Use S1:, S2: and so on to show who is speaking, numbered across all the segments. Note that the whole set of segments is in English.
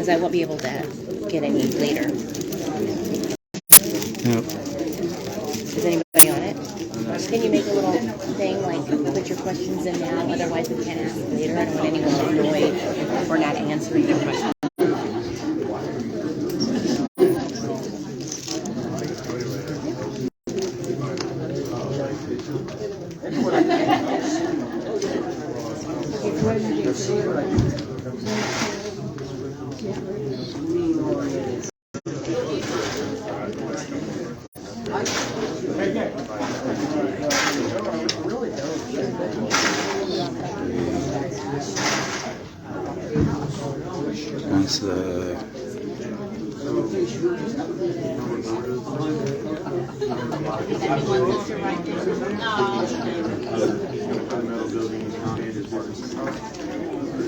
S1: because I won't be able to get any later.
S2: Nope.
S1: Is anybody on it? Can you make a little thing like put your questions in now, otherwise we can't ask later. I don't want anyone annoyed if we're not answering their questions.
S2: Once the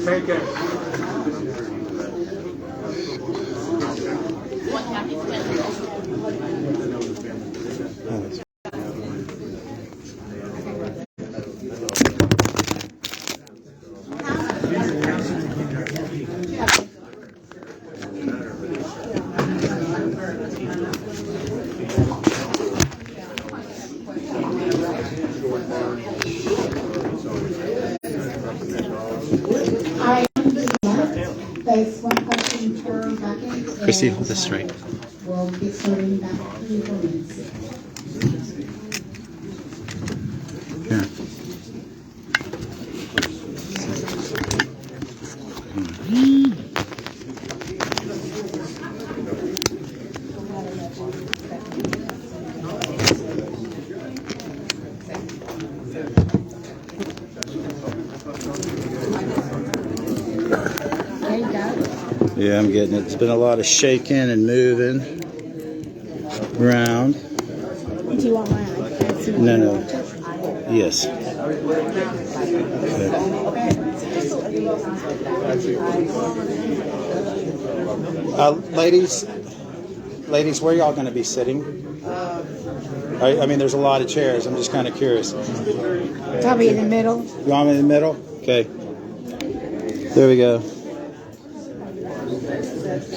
S3: Take it.
S2: Christy, hold this straight.
S4: We'll be starting back in 4 minutes.
S2: Here. Yeah, I'm getting it. It's been a lot of shaking and moving around.
S4: Do you want my iPad?
S2: No. Yes. Ladies, where y'all going to be sitting? I mean, there's a lot of chairs. I'm just kind of curious.
S4: Probably in the middle.
S2: You want me in the middle? Okay. There we go.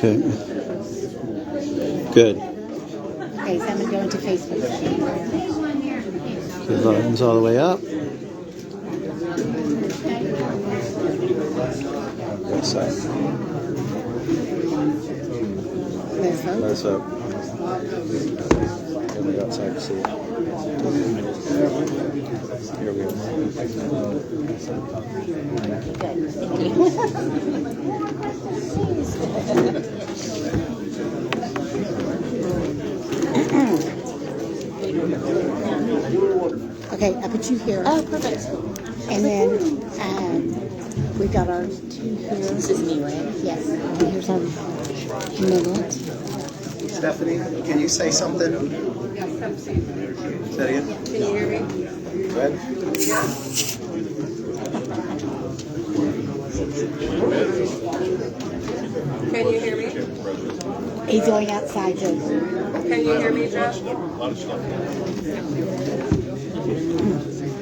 S2: Okay. Good.
S4: Okay, so I'm going to go into Facebook.
S2: The volume's all the way up. That's up. That's up. Let me go outside to see it. Here we go.
S4: Okay, I put you here.
S1: Oh, perfect.
S4: And then we got our two here.
S1: This is me, right?
S4: Yes. And here's our minute.
S5: Stephanie, can you say something? Say it again.
S6: Can you hear me?
S5: Go ahead.
S6: Can you hear me?
S4: He's going outside to.
S6: Can you hear me, Jeff?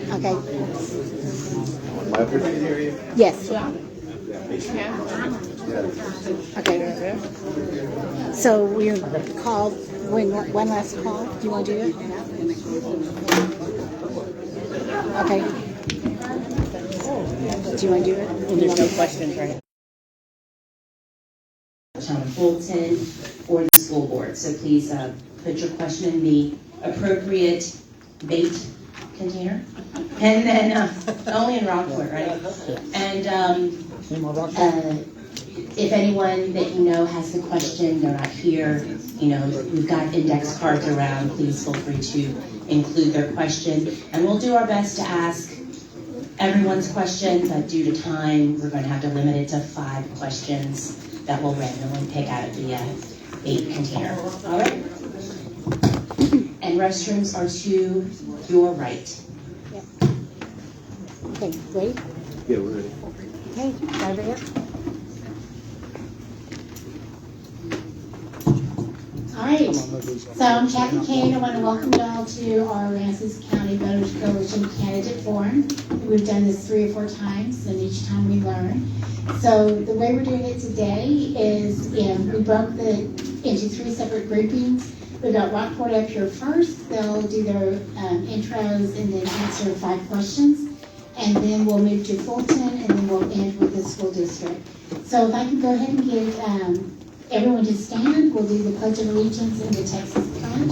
S4: Okay.
S5: Everybody can hear you?
S4: Yes. Okay. So we're called. One last call. Do you want to do it? Okay. Do you want to do it?
S1: There's no questions, right? Fulton or the school board. So please put your question in the appropriate bait container. And then, only in Rockport, right? And if anyone that you know has the question, they're not here, you know, we've got index cards around, please feel free to include their question. And we'll do our best to ask everyone's question, but due to time, we're going to have to limit it to 5 questions that we'll randomly pick out of the 8 container. All right? And restrooms are to your right.
S4: Yep. Okay, ready?
S5: Yeah, we're ready.
S4: Okay, over here. All right, right. So I'm Kathy Kane. I want to welcome y'all to our Aransas County Voters Coalition Candidate Forum. We've done this 3 or 4 times, and each time we learn. So the way we're doing it today is we broke into 3 separate groupings. We've got Rockport up here first. They'll do their intros and then answer 5 questions. And then we'll move to Fulton, and then we'll end with the school district. So if I can go ahead and get everyone to stand, we'll do the Pledge of Allegiance and the Texas Pledge.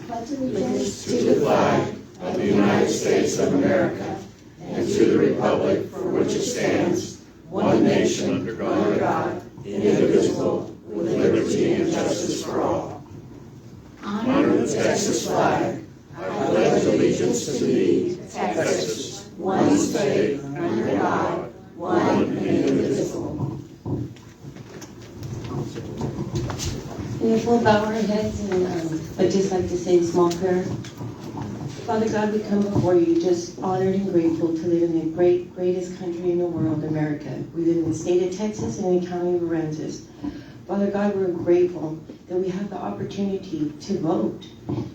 S4: Pledge allegiance to the flag of the United States of America and to the republic for which it stands, one nation under God, indivisible, with liberty and justice for all. Honor the Texas flag. I pledge allegiance to thee, Texas, one state, under God, one and indivisible.
S1: And if we'll bow our heads, and I'd just like to say a small prayer. Father God, we come before you just honored and grateful to live in the greatest country in the world, America. We live in the state of Texas and in the county of Aransas. Father God, we're grateful that we have the opportunity to vote,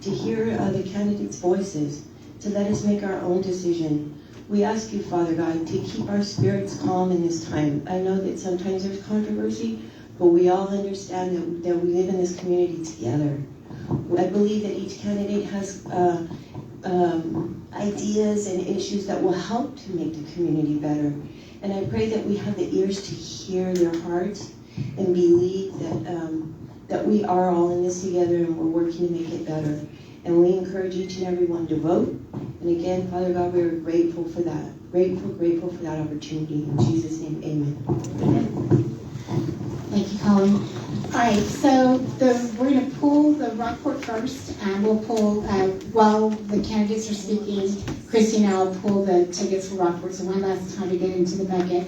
S1: to hear the candidates' voices, to let us make our own decision. We ask you, Father God, to keep our spirits calm in this time. I know that sometimes there's controversy, but we all understand that we live in this community together. I believe that each candidate has ideas and issues that will help to make the community better. And I pray that we have the ears to hear their hearts and believe that we are all in this together and we're working to make it better. And we encourage each and every one to vote. And again, Father God, we're grateful for that. Grateful for that opportunity. In Jesus' name, amen.
S4: Thank you, Colleen. All right, so we're going to pull the Rockport first, and we'll pull, while the candidates are speaking, Christy and I will pull the tickets for Rockport, so one last time to get into the bucket.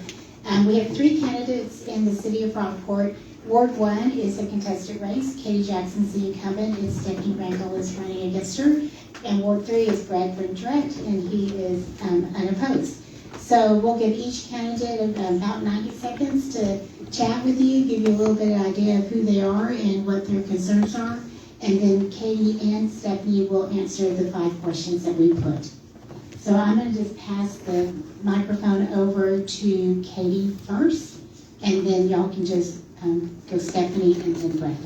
S4: We have 3 candidates in the city of Rockport. Ward 1 is a contested race. Katie Jackson's the incumbent, and Stephanie Randall is running against her. And Ward 3 is Bradford Drett, and he is unopposed. So we'll give each candidate about 90 seconds to chat with you, give you a little bit of idea of who they are and what their concerns are. And then Katie and Stephanie will answer the 5 questions that we put. So I'm going to just pass the microphone over to Katie first, and then y'all can just go Stephanie and then Brett.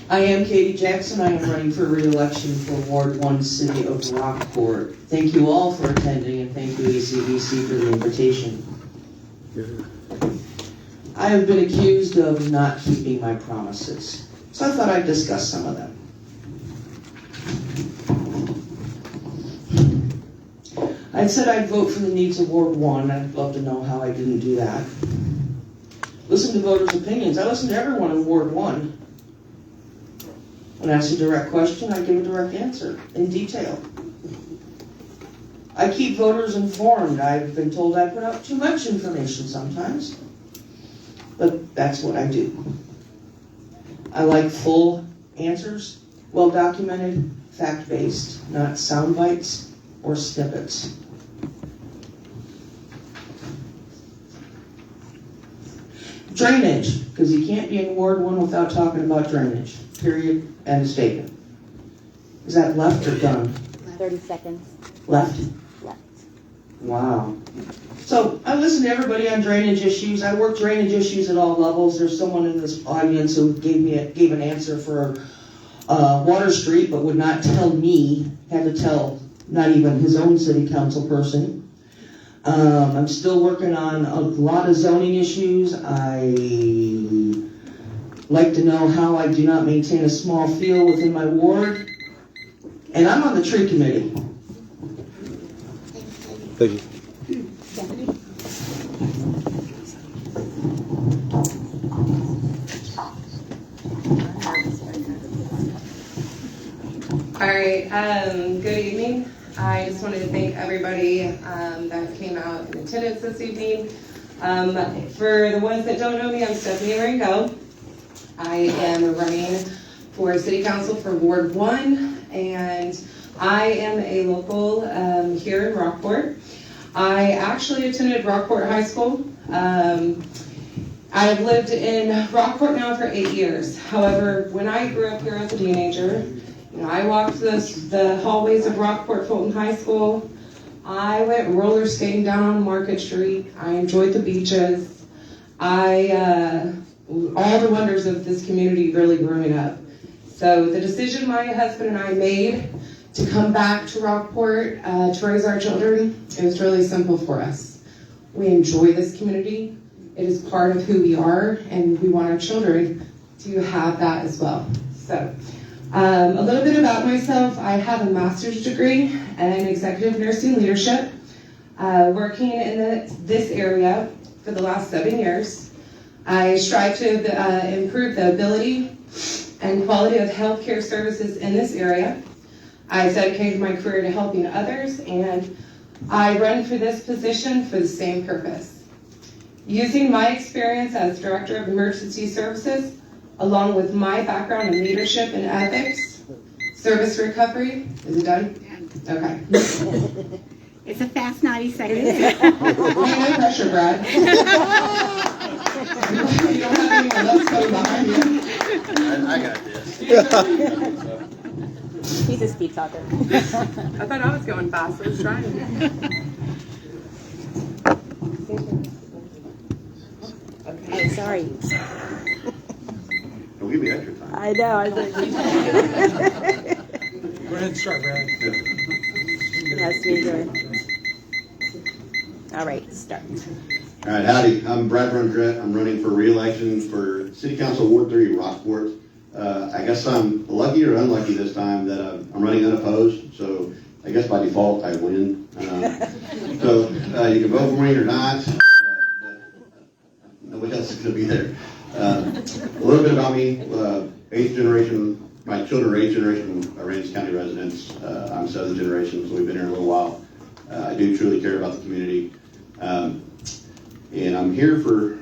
S3: I am Katie Jackson. I am running for re-election for Ward 1, City of Rockport. Thank you all for attending, and thank you ACVC for the invitation. I have been accused of not keeping my promises, so I thought I'd discuss some of them. I said I'd vote for the needs of Ward 1. I'd love to know how I didn't do that. Listen to voters' opinions. I listened to everyone in Ward 1. When asked a direct question, I give a direct answer in detail. I keep voters informed. I've been told I put out too much information sometimes, but that's what I do. I like full answers, well-documented, fact-based, not sound bites or snippets. Drainage, because you can't be in Ward 1 without talking about drainage. Period. End of statement. Is that left or done?
S4: 30 seconds.
S3: Left?
S4: Left.
S3: Wow. So I listen to everybody on drainage issues. I work drainage issues at all levels. There's someone in this audience who gave an answer for Water Street, but would not tell me, had to tell not even his own city council person. I'm still working on a lot of zoning issues. I like to know how I do not maintain a small field within my ward. And I'm on the tree committee.
S2: Thank you.
S6: All right, good evening. I just wanted to thank everybody that came out in attendance this evening. For the ones that don't know me, I'm Stephanie Rango. I am running for City Council for Ward 1, and I am a local here in Rockport. I actually attended Rockport High School. I've lived in Rockport now for 8 years. However, when I grew up here as a teenager, I walked the hallways of Rockport Fulton High School. I went roller skating down on Market Street. I enjoyed the beaches. All the wonders of this community really growing up. So the decision my husband and I made to come back to Rockport to raise our children, it was really simple for us. We enjoy this community. It is part of who we are, and we want our children to have that as well. So a little bit about myself. I have a master's degree in executive nursing leadership, working in this area for the last 7 years. I strive to improve the ability and quality of healthcare services in this area. I've dedicated my career to helping others, and I run for this position for the same purpose. Using my experience as Director of Emergency Services, along with my background in leadership and ethics, service recovery, is it done? Okay.
S4: It's a fast 90 seconds.
S6: No pressure, Brad. You don't have anyone else coming behind you.
S5: I got this.
S7: He's a speed talker.
S6: I thought I was going fast, I was trying.
S7: Oh, sorry.
S5: Don't give me extra time.
S7: I know. I think
S2: Go ahead and start, Brad.
S7: it has to be good. All right, start.
S8: All right, howdy. I'm Brad Rundgren. I'm running for re-election for City Council Ward 3, Rockport. I guess I'm lucky or unlucky this time that I'm running unopposed, so I guess by default I win. So you can vote for me or not. Nobody else is going to be there. A little bit about me. 8th generation, my children are 8th generation Aransas County residents. I'm 7th generation, so we've been here a little while. I do truly care about the community. And I'm here for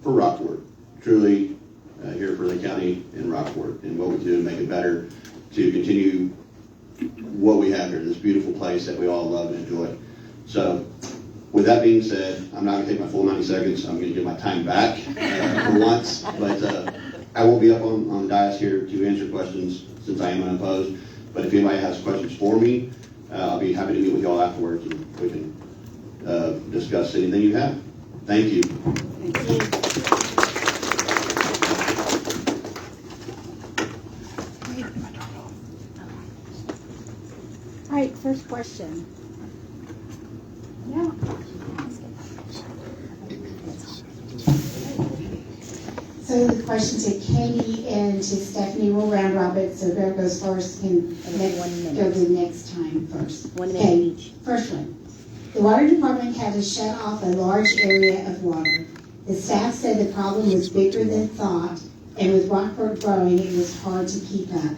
S8: Rockport. Truly here for the county and Rockport and what we do to make it better, to continue what we have here, this beautiful place that we all love and enjoy. So, with that being said, I'm not going to take my full 90 seconds. I'm going to give my time back for once, but I won't be up on the dais here to answer questions since I am unopposed. But if anybody has questions for me, I'll be happy to meet with you all afterwards and we can discuss anything you have. Thank you.
S7: All right, first question. Yeah.
S4: So the question to Katie and to Stephanie will round robin, so whoever goes first can go the next time first.
S7: 1 minute
S4: Okay,
S7: each.
S4: first one. The water department had to shut off a large area of water. The staff said the problem was bigger than thought, and with Rockport growing, it was hard to keep up.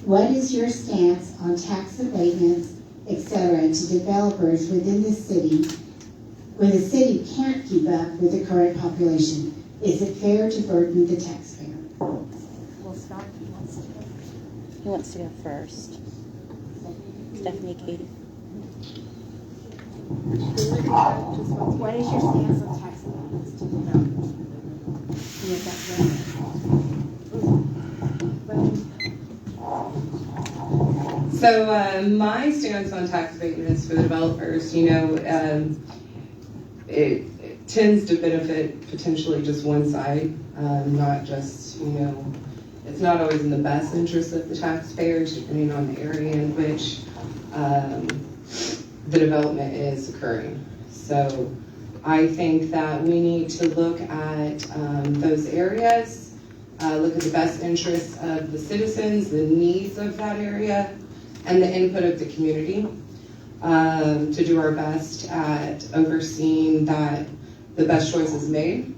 S4: What is your stance on tax abatements, etc., to developers within the city when the city can't keep up with the current population? Is it fair to burden the taxpayer?
S7: We'll start. Who wants to go first? Stephanie, Katie.
S4: What is your stance on tax abatements to developers? Is that right?
S6: So my stance on tax abatements for the developers, it tends to benefit potentially just one side, not just, it's not always in the best interest of the taxpayers, depending on the area in which the development is occurring. So I think that we need to look at those areas, look at the best interests of the citizens, the needs of that area, and the input of the community, to do our best at overseeing that the best choice is made.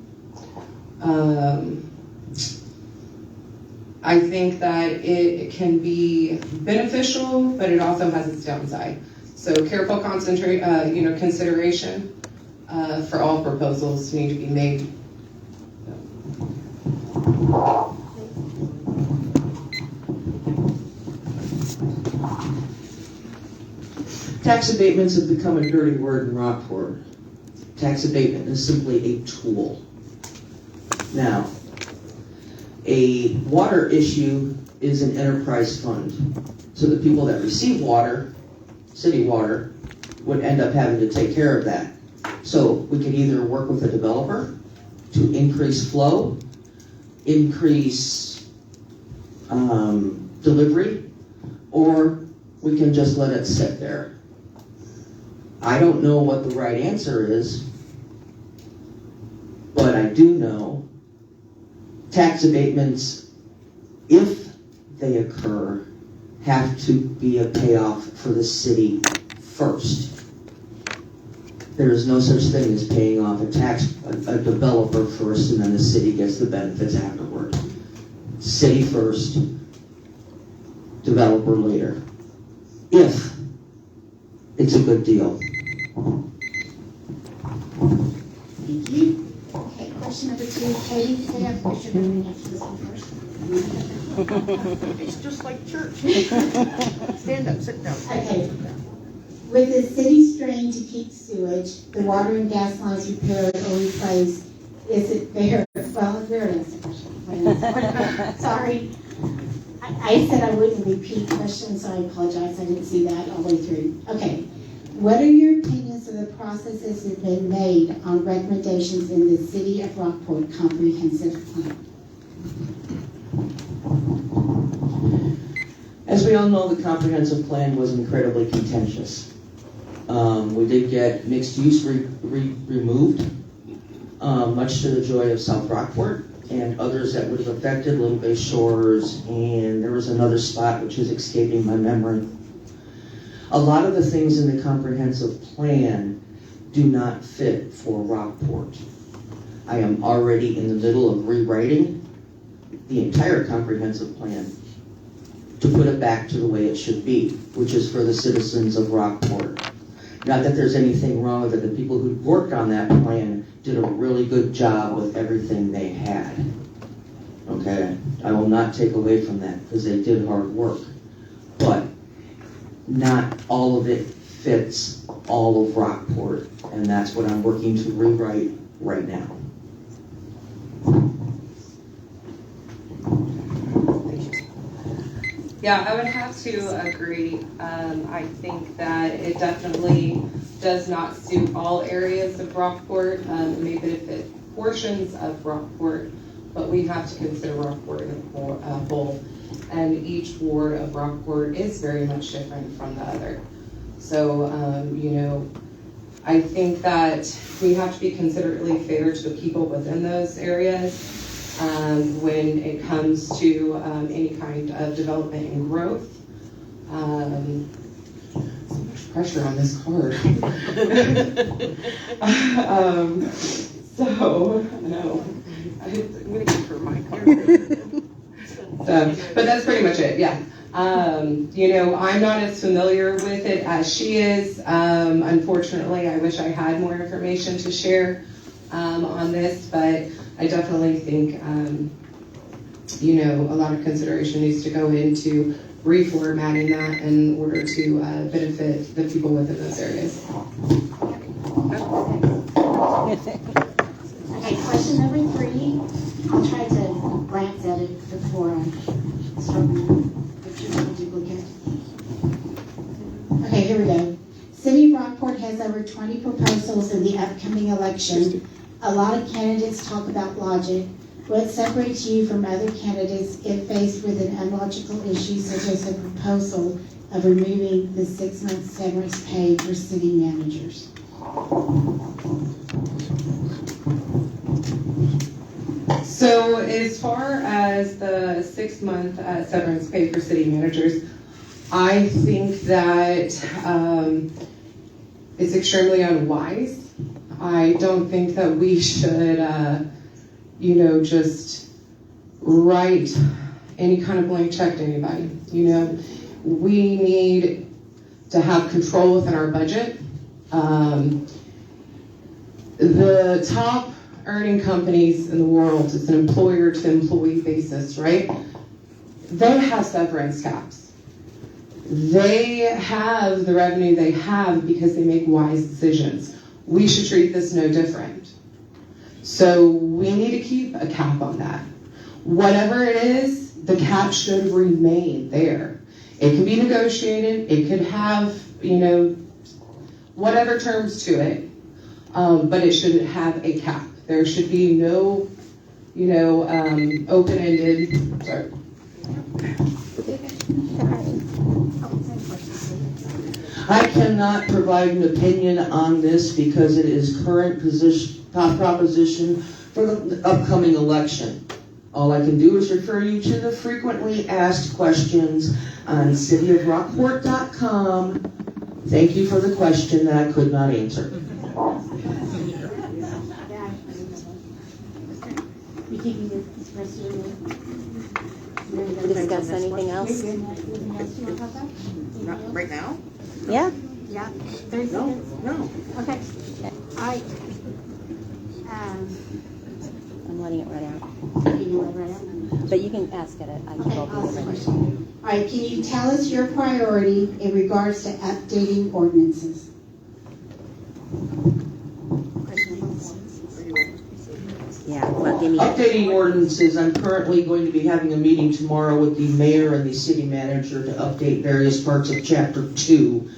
S6: I think that it can be beneficial, but it also has its downside. So careful consideration for all proposals need to be made.
S3: Tax abatements have become a dirty word in Rockport. Tax abatement is simply a tool. Now, a water issue is an enterprise fund. So the people that receive water, city water, would end up having to take care of that. So we could either work with a developer to increase flow, increase delivery, or we can just let it sit there. I don't know what the right answer is, but I do know tax abatements, if they occur, have to be a payoff for the city first. There is no such thing as paying off a developer first and then the city gets the benefits afterward. City first, developer later. If it's a good deal.
S4: Thank you. Okay, question number 2. Katie, stay up. I should have answered this one first.
S5: It's just like church. Stand up, sit down.
S4: Okay. With the city strain to keep sewage, the water and gas lines repaired or replaced, is it fair? Well, there it is. Sorry. I said I wouldn't repeat questions, so I apologize. I didn't see that all the way through. Okay. What are your opinions of the processes that have been made on recommendations in the City of Rockport Comprehensive Plan?
S3: As we all know, the comprehensive plan was incredibly contentious. We did get mixed use removed, much to the joy of South Rockport and others that would have affected Little Bay Shores, and there was another spot which is escaping my memory. A lot of the things in the comprehensive plan do not fit for Rockport. I am already in the middle of rewriting the entire comprehensive plan to put it back to the way it should be, which is for the citizens of Rockport. Not that there's anything wrong with it. The people who worked on that plan did a really good job with everything they had. Okay? I will not take away from that because they did hard work. But not all of it fits all of Rockport, and that's what I'm working to rewrite right now.
S9: Yeah, I would have to agree. I think that it definitely does not suit all areas of Rockport. It may benefit portions of Rockport, but we have to consider Rockport as a whole. And each ward of Rockport is very much different from the other. So, I think that we have to be considerately fair to the people within those areas. When it comes to any kind of development and growth. So much pressure on this card. No. I'm going to give her my card. But that's pretty much it, yeah. I'm not as familiar with it as she is. Unfortunately, I wish I had more information to share on this, but I definitely think, a lot of consideration needs to go into reformatting that in order to benefit the people within those areas.
S4: Okay, question number 3. I'll try to glance at it before I start the duplicate. Okay, here we go. City of Rockport has over 20 proposals in the upcoming election. A lot of candidates talk about logic. What separates you from other candidates if faced with an illogical issue such as a proposal of removing the 6-month severance pay for city managers?
S9: So as far as the 6-month severance pay for city managers, I think that it's extremely unwise. I don't think that we should, just write any kind of blank check to anybody. We need to have control within our budget. The top earning companies in the world, it's an employer to employee basis, right? They have severance caps.
S6: They have the revenue they have because they make wise decisions. We should treat this no different. So we need to keep a cap on that. Whatever it is, the cap should remain there. It can be negotiated, it could have, whatever terms to it, but it should have a cap. There should be no, open-ended, sorry.
S3: I cannot provide an opinion on this because it is current proposition for the upcoming election. All I can do is refer you to the frequently asked questions on cityofrockport.com. Thank you for the question that I could not answer.
S7: Discuss anything else?
S5: Not right now?
S7: Yeah?
S10: Yeah, 30 seconds?
S5: No.
S10: Okay. I,
S7: I'm letting it run out.
S10: you know right now?
S7: But you can ask it. I can
S10: Okay,
S7: go
S10: I'll
S7: over
S10: ask
S7: it.
S10: a question. All right, can you tell us your priority in regards to updating ordinances?
S7: Yeah, well, give me.
S3: Updating ordinances, I'm currently going to be having a meeting tomorrow with the mayor and the city manager to update various parts of Chapter 2.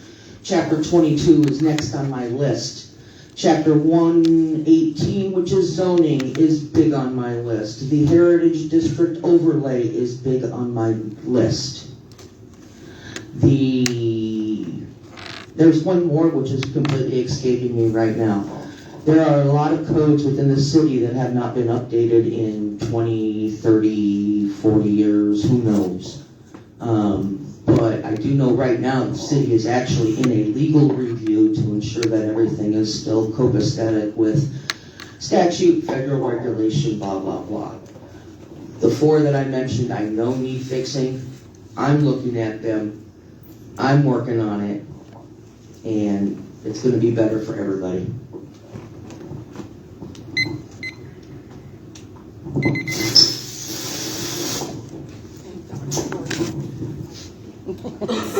S3: Chapter 22 is next on my list. Chapter 118, which is zoning, is big on my list. The Heritage District overlay is big on my list. There's one more which is completely escaping me right now. There are a lot of codes within the city that have not been updated in 20, 30, 40 years, who knows. But I do know right now the city is actually in a legal review to ensure that everything is still copacetic with statute, federal regulation, blah, blah, blah. The 4 that I mentioned, I know need fixing. I'm looking at them. I'm working on it. And it's going to be better for everybody.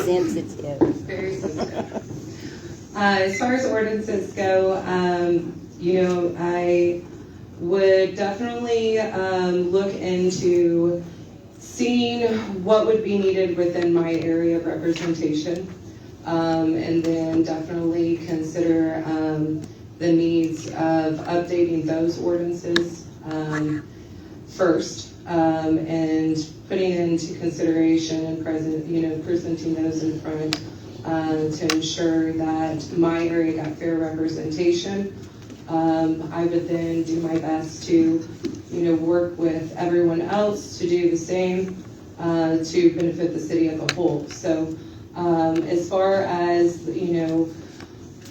S7: Sensitive.
S9: Very sensitive. As far as ordinances go, I would definitely look into seeing what would be needed within my area of representation, and then definitely consider the needs of updating those ordinances first, and putting into consideration and presenting those in front to ensure that my area got fair representation. I would then do my best to, work with everyone else to do the same to benefit the city as a whole. So as far as,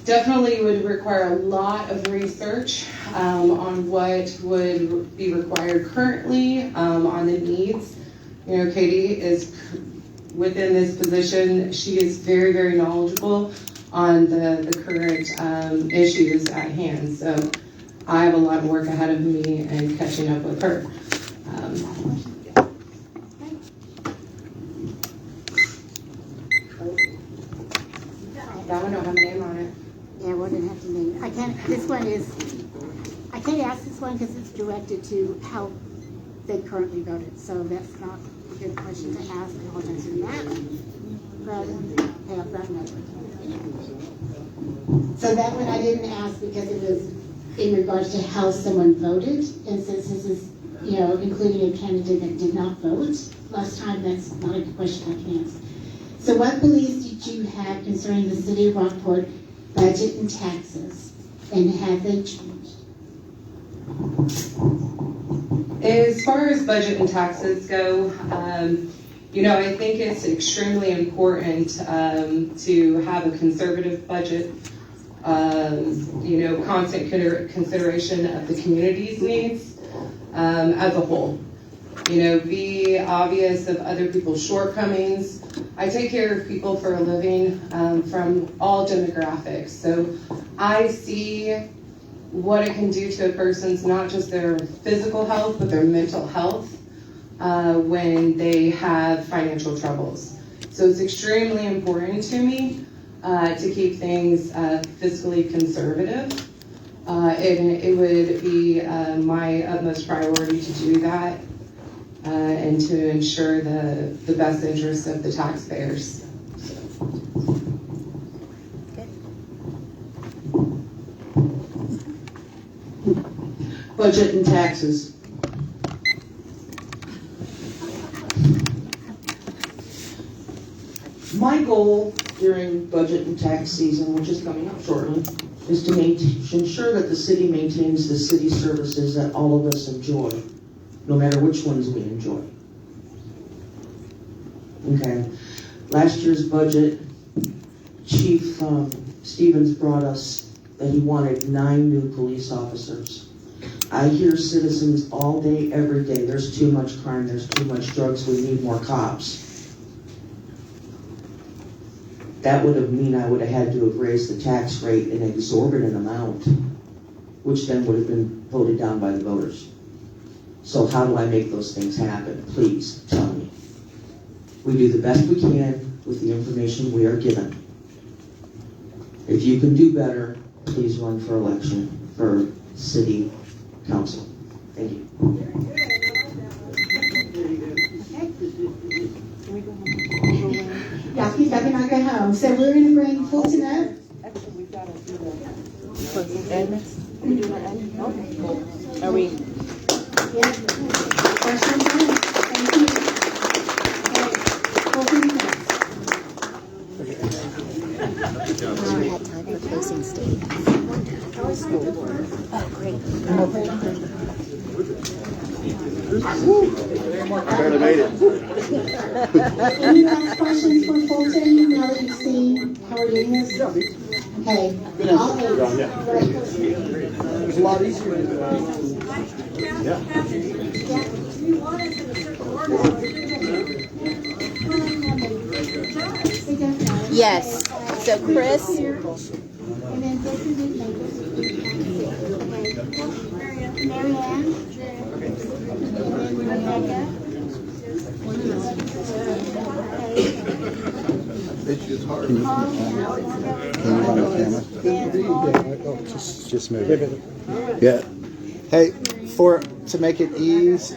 S9: definitely would require a lot of research on what would be required currently on the needs. Katie is within this position. She is very, very knowledgeable on the current issues at hand. So I have a lot of work ahead of me and catching up with her. That one don't have a name on it.
S10: Yeah, what did it have to mean? I can't ask this one because it's directed to how they currently voted, so that's not a good question to ask. I apologize for that. But I have that note. So that one I didn't ask because it was in regards to how someone voted, and since this is, including a candidate that did not vote last time, that's not a question I can ask. So what beliefs did you have concerning the city of Rockport budget and taxes, and have they changed?
S9: As far as budget and taxes go, I think it's extremely important to have a conservative budget, constant consideration of the community's needs as a whole. Be obvious of other people's shortcomings. I take care of people for a living from all demographics. So I see what it can do to a person's, not just their physical health, but their mental health when they have financial troubles. So
S6: So it's extremely important to me to keep things fiscally conservative. And it would be my utmost priority to do that and to ensure the best interests of the taxpayers.
S3: Budget and taxes. My goal during budget and tax season, which is coming up shortly, is to ensure that the city maintains the city services that all of us enjoy, no matter which ones we enjoy. Okay. Last year's budget, Chief Stevens brought us that he wanted 9 new police officers. I hear citizens all day, every day, there's too much crime, there's too much drugs, we need more cops. That would have mean I would have had to have raised the tax rate an exorbitant amount, which then would have been voted down by the voters. So how do I make those things happen? Please tell me. We do the best we can with the information we are given. If you can do better, please run for election for city council. Thank you.
S10: Y'all keep up and I'll go home. So we're going to bring Fulton up.
S5: Actually, we've got to do the closing edits. We do that. Okay. Are we?
S10: Yeah. First one done. Thank you. Okay. Fulton next.
S7: We had time for closing statements. Oh, great.
S2: Barely made it.
S10: Any last questions for Fulton now that you've seen how we're doing this? Okay. All eight.
S2: It's a lot easier to do.
S7: Yes. So Chris,
S10: And then this is it. Mary Ann. And then Rebecca.
S2: It's just hard. Just move it. Yeah. Hey, to make it ease.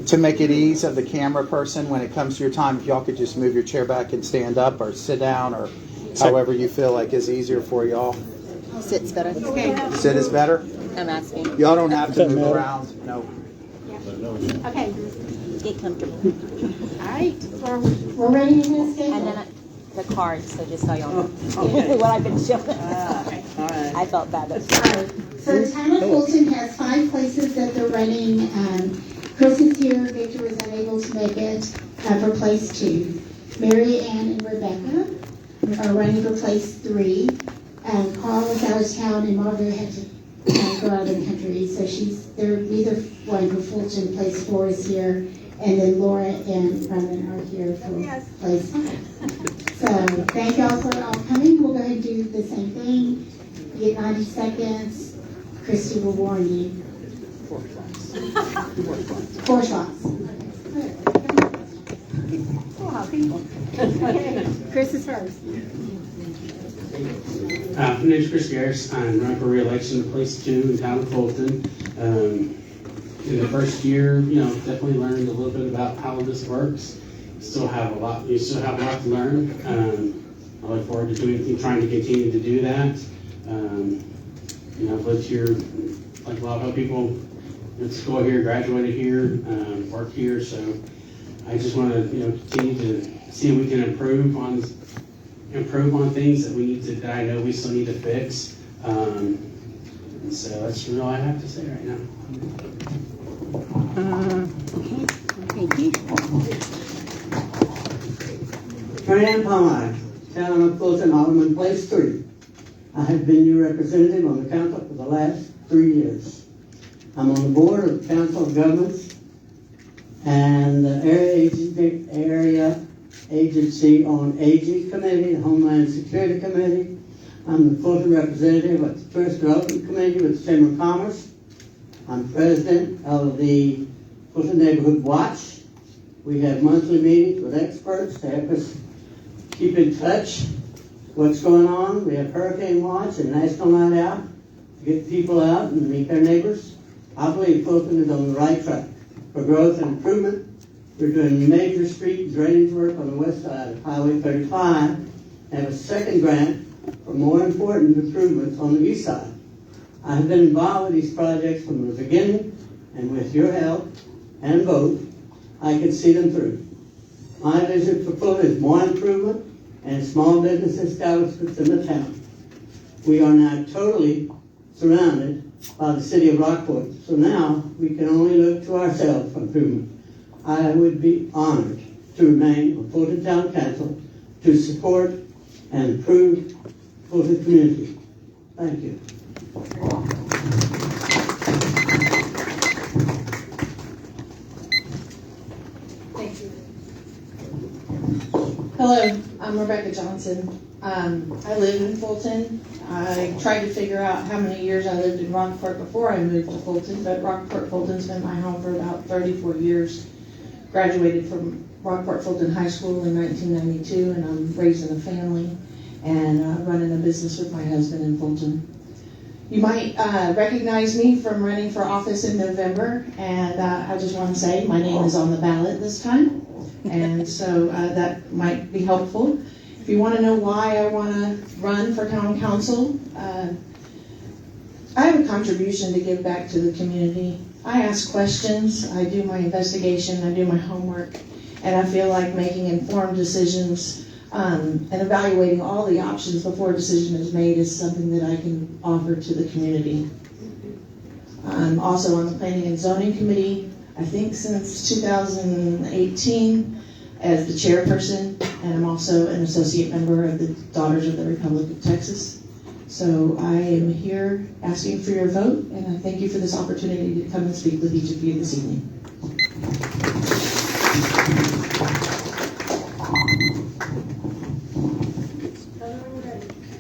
S2: To make it ease of the camera person when it comes to your time, if y'all could just move your chair back and stand up or sit down or however you feel like is easier for y'all.
S7: sit's better.
S2: Sit is better?
S7: I'm asking.
S2: Y'all don't have to move around. No.
S10: Okay.
S7: Get comfortable.
S10: All right. We're ready to do this.
S7: And then the cards, so just so y'all know what I've been showing. I felt bad.
S10: So the town of Fulton has 5 places that they're running. Chris is here. Victor was unable to make it for place 2. Mary Ann and Rebecca are running for place 3. Carl was out of town and Margaret had to go out of the country. So they're either one for Fulton. Place 4 is here. And then Laura and Brendan are here for place 5. So thank y'all for all coming. We'll go ahead and do the same thing. You get 90 seconds. Christy will warn you. 4 shots. Chris is first.
S11: My name is Chris Garris. I'm running for re-election to place 2 in town of Fulton. In the first year, definitely learned a little bit about how this works. You still have a lot to learn. I look forward to trying to continue to do that. I've lived here, like a lot of other people, went to school here, graduated here, worked here. So I just want to, continue to see if we can improve on things that I know we still need to fix. And so that's really all I have to say right now.
S12: Marianne Palmer, town of Fulton, Alderman, place 3. I have been your representative on the council for the last 3 years. I'm on the board of the Council of Governments and the Area Agency on Aging Committee, the Homeland Security Committee. I'm the Fulton representative at the First Development Committee with the Chamber of Commerce. I'm president of the Fulton Neighborhood Watch, We have monthly meetings with experts to help us keep in touch what's going on. We have Hurricane Watch and National Night Out to get people out and meet their neighbors. I believe Fulton is on the right track for growth and improvement. We're doing major street drainage work on the west side of Highway 35 and have a second grant for more important improvements on the east side. I have been involved with these projects from the beginning, and with your help and vote, I can see them through. My vision for Fulton is more improvement and small business establishments in the town. We are now totally surrounded by the city of Rockport, so now we can only look to ourselves for improvement. I would be honored to remain on Fulton Town Council to support and improve Fulton community. Thank you.
S13: Thank you. Hello, I'm Rebecca Johnson. I live in Fulton. I tried to figure out how many years I lived in Rockport before I moved to Fulton, but Fulton's been my home for about 34 years. Graduated from Fulton High School in 1992, and I'm raising a family and running a business with my husband in Fulton. You might recognize me from running for office in November, and I just want to say my name is on the ballot this time, and so that might be helpful. If you want to know why I want to run for town council, I have a contribution to give back to the community. I ask questions, I do my investigation, I do my homework, and I feel like making informed decisions and evaluating all the options before a decision is made is something that I can offer to the community. I'm also on the Planning and Zoning Committee, I think since 2018 as the chairperson, and I'm also an associate member of the Daughters of the Republic of Texas. So I am here asking for your vote, and I thank you for this opportunity to come and speak with each of you this evening.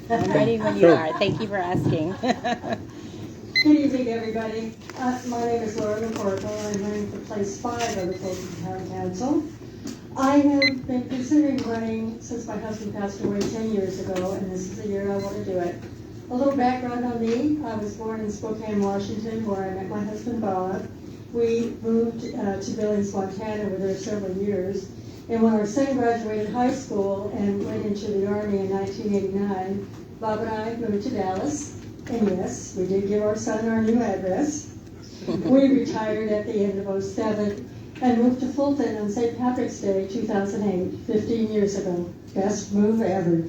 S7: I'm ready when you are. Thank you for asking.
S14: Good evening, everybody. My name is Laura McCorkle. I'm running for place 5 of the Fulton Town Council. I have been considering running since my husband passed away 10 years ago, and this is the year I want to do it. A little background on me. I was born in Spokane, Washington, where I met my husband, Bob. We moved to Billings, Montana. We were there several years. And when our son graduated high school and went into the Army in 1989, Bob and I moved to Dallas. And yes, we did give our son our new address. We retired at the end of '07 and moved to Fulton on St. Patrick's Day, 2008, 15 years ago. Best move ever.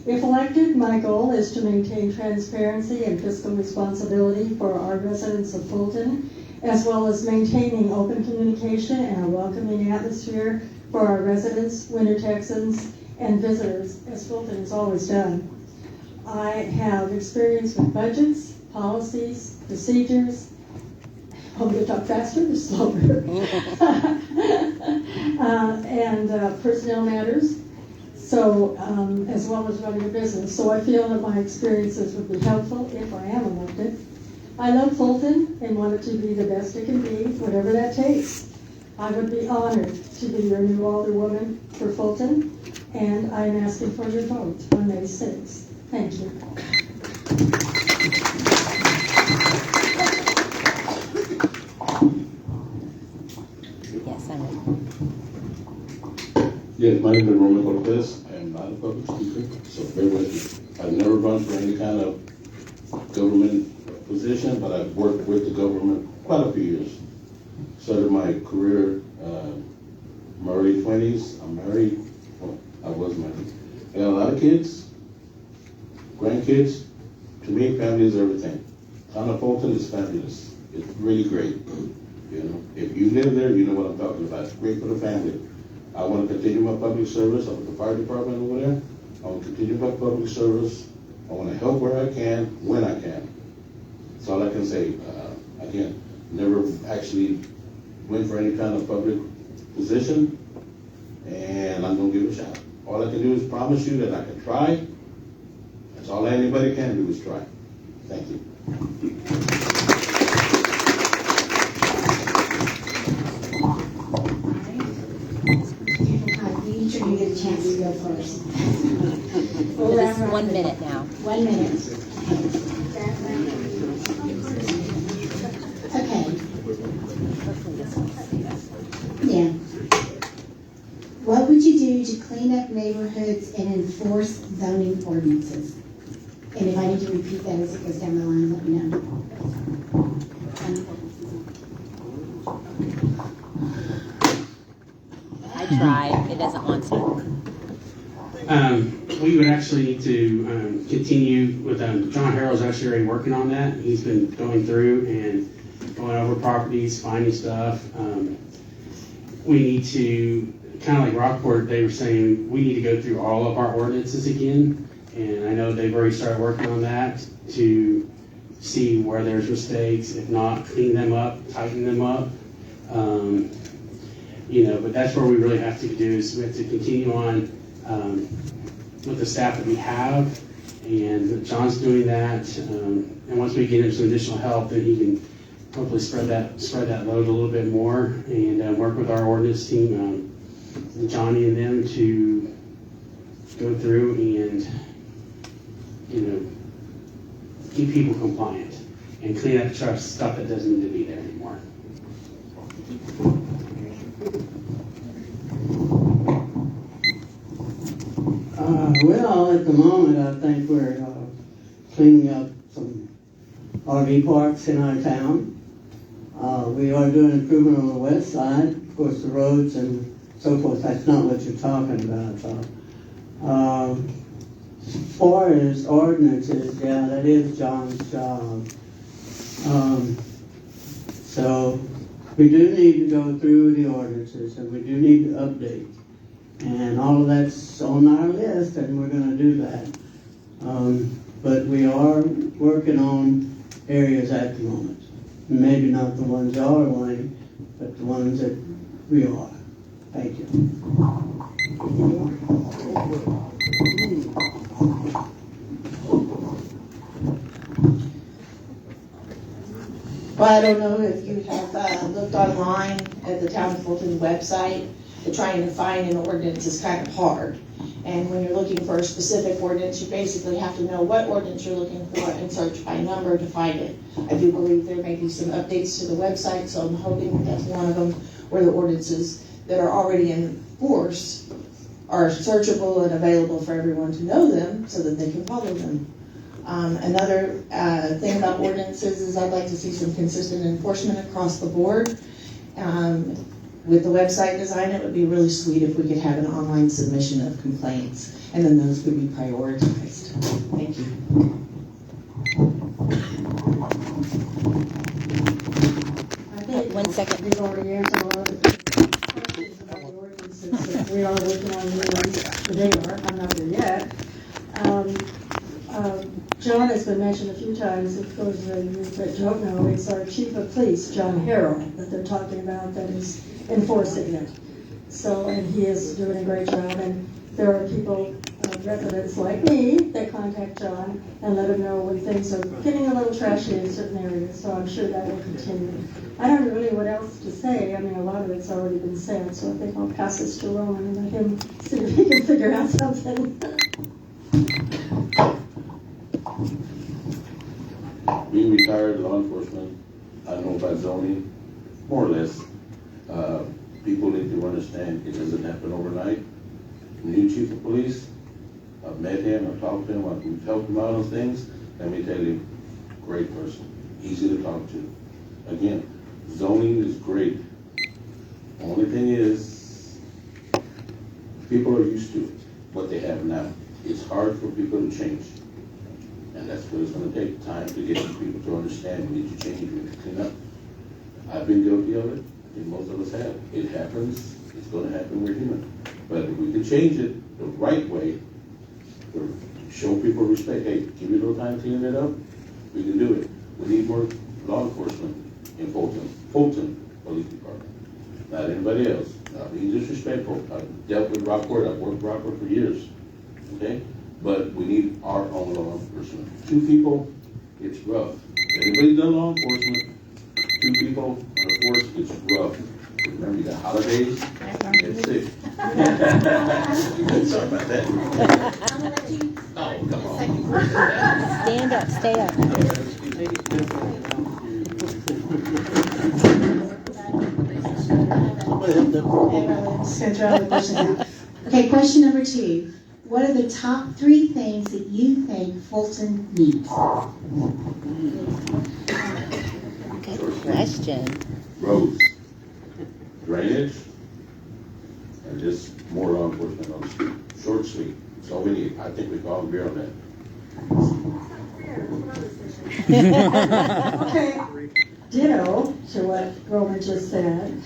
S14: If elected, my goal is to maintain transparency and fiscal responsibility for our residents of Fulton, as well as maintaining open communication and a welcoming atmosphere for our residents, Winter Texans, and visitors, as Fulton has always done. I have experience with budgets, policies, procedures. Want me to talk faster or slower? and personnel matters. So, as well as running a business. So I feel that my experiences would be helpful if I am elected. I love Fulton and want it to be the best it can be, whatever that takes. I would be honored to be your new alderwoman for Fulton, and I'm asking for your vote on May 6th. Thank you.
S7: Yes, I'm ready.
S15: Yes, my name is Roman Cortez. I am not a public speaker, so bear with me. I've never run for any kind of government position, but I've worked with the government quite a few years. Started my career in my early 20s. I'm married. Well, I was married. I got a lot of kids, grandkids. To me, family is everything. Town of Fulton is fabulous. It's really great. You know, if you live there, you know what I'm talking about. It's great for the family. I want to continue my public service. I'm with the fire department over there. I want to continue my public service. I want to help where I can, when I can. That's all I can say. Again, never actually went for any kind of public position, and I'm going to give it a shot. All I can do is promise you that I can try. That's all anybody can do is try. Thank you.
S10: go first.
S7: This is 1 minute now.
S10: 1 minute. Okay. Yeah. What would you do to clean up neighborhoods and enforce zoning ordinances? And if I need to repeat that as it goes down the line, let me know.
S7: I tried. It doesn't want to.
S11: We would actually need to continue with John Harrell's actually already working on that. He's been going through and going over properties, finding stuff. We need to, kind of like Rockport, they were saying, we need to go through all of our ordinances again. And I know they've already started working on that to see where there's mistakes. If not, clean them up, tighten them up. But that's where we really have to do is we have to continue on with the staff that we have, and John's doing that. And once we get him some additional help, then he can hopefully spread that load a little bit more and work with our ordinance team, Johnny and them, to go through and keep people compliant and clean up stuff that doesn't need to be there anymore.
S12: Well, at the moment, I think we're cleaning up some RV parks in our town. We are doing improvement on the west side. Of course, the roads and so forth, that's not what you're talking about. As far as ordinances, yeah, that is John's job. So we do need to go through the ordinances, and we do need to update. And all of that's on our list, and we're going to do that. But we are working on areas at the moment. Maybe not the ones y'all are wanting, but the ones that we are. Thank you.
S13: Well, I don't know if you have looked online at the Town of Fulton website. Trying to find an ordinance is kind of hard. And when you're looking for a specific ordinance, you basically have to know what ordinance you're looking for and search by number to find it. I do believe there may be some updates to the website, so I'm hoping that's one of them, where the ordinances that are already in force are searchable and available for everyone to know them so that they can follow them. Another thing about ordinances is I'd like to see some consistent enforcement across the board. With the website design, it would be really sweet if we could have an online submission of complaints, and then those would be prioritized. Thank you.
S14: I think
S7: 1 second.
S14: we've already answered a lot of the questions about the ordinances that we are working on new ones. They are. I'm not there yet. John has been mentioned a few times. Of course, you that don't know, it's our chief of police, John Harrell, that they're talking about that is enforcing it. So, and he is doing a great job. And there are people, residents like me, that contact John and let him know when things are getting a little trashy in certain areas. So I'm sure that will continue. I don't know really what else to say. I mean, a lot of it's already been said. So I think I'll pass this to Roman and let him see if he can figure out something.
S15: Being retired law enforcement, I know about zoning, more or less. People need to understand it doesn't happen overnight. New chief of police, I've met him, I've talked to him, I've helped him out on things. Let me tell you, great person, easy to talk to. Again, zoning is great. Only thing is, people are used to what they have now. It's hard for people to change. And that's what it's going to take, time to get people to understand we need to change, we need to clean up. I've been guilty of it. I think most of us have. It happens. It's going to happen. We're human. But if we can change it the right way, show people respect. Hey, give you a little time to clean it up. We can do it. We need more law enforcement in Fulton. Fulton Police Department. Not anybody else. Not being disrespectful. I've dealt with Rockport. I've worked with Rockport for years. Okay? But we need our own law enforcement. Two people, it's rough. Everybody's done law enforcement. Two people on a force, it's rough. Remember the holidays? Get sick. Sorry about that. Oh, come on.
S7: Stand up, stay up.
S10: Okay, question number 2. What are the top 3 things that you think Fulton needs?
S7: Good question.
S15: Roads, drainage, and just more law enforcement on the street. Short, sweet. That's all we need. I think we can all agree on that.
S14: Okay, ditto to what Roman just said.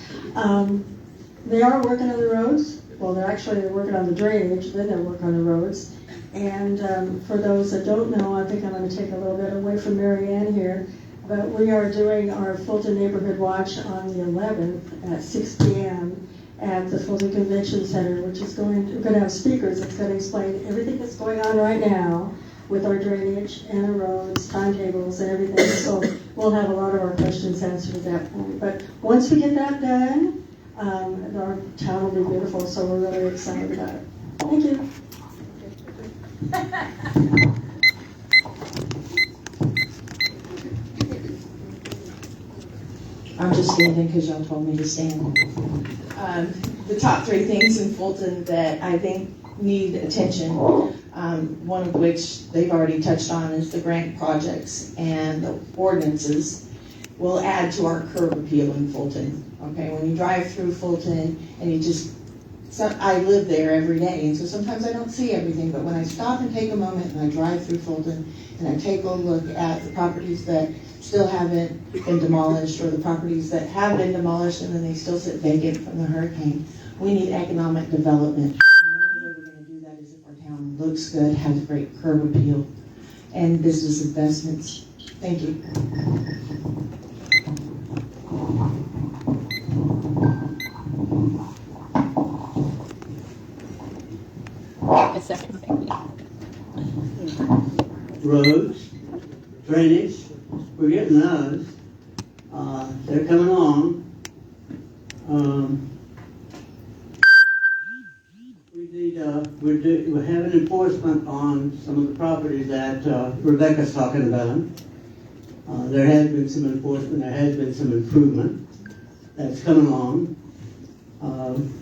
S14: They are working on the roads. Well, they're working on the drainage, then they're working on the roads. And for those that don't know, I think I'm going to take a little bit away from Mary Ann here, but we are doing our Fulton Neighborhood Watch on the 11th at 6 p.m. at the Fulton Convention Center, which is we're going to have speakers that's going to explain everything that's going on right now with our drainage and our roads, timetables, and everything. So we'll have a lot of our questions answered at that point. But once we get that done, our town will be beautiful, so we're really excited about it. Thank you.
S6: I'm just standing because y'all told me to stand. The top 3 things in Fulton that I think need attention, one of which they've already touched on, is the grant projects and the ordinances will add to our curb appeal in Fulton. Okay, when you drive through Fulton and I live there every day, and so sometimes I don't see everything, but when I stop and take a moment and I drive through Fulton and I take a look at the properties that still haven't been demolished, or the properties that have been demolished and then they still sit vacant from the hurricane, we need economic development. And the only way we're going to do that is if our town looks good, has a great curb appeal, and business investments. Thank you.
S7: A second thing.
S12: Roads, drainage, we're getting those. They're coming along. We're having enforcement on some of the properties that Rebecca's talking about. There has been some enforcement, there has been some improvement that's coming along.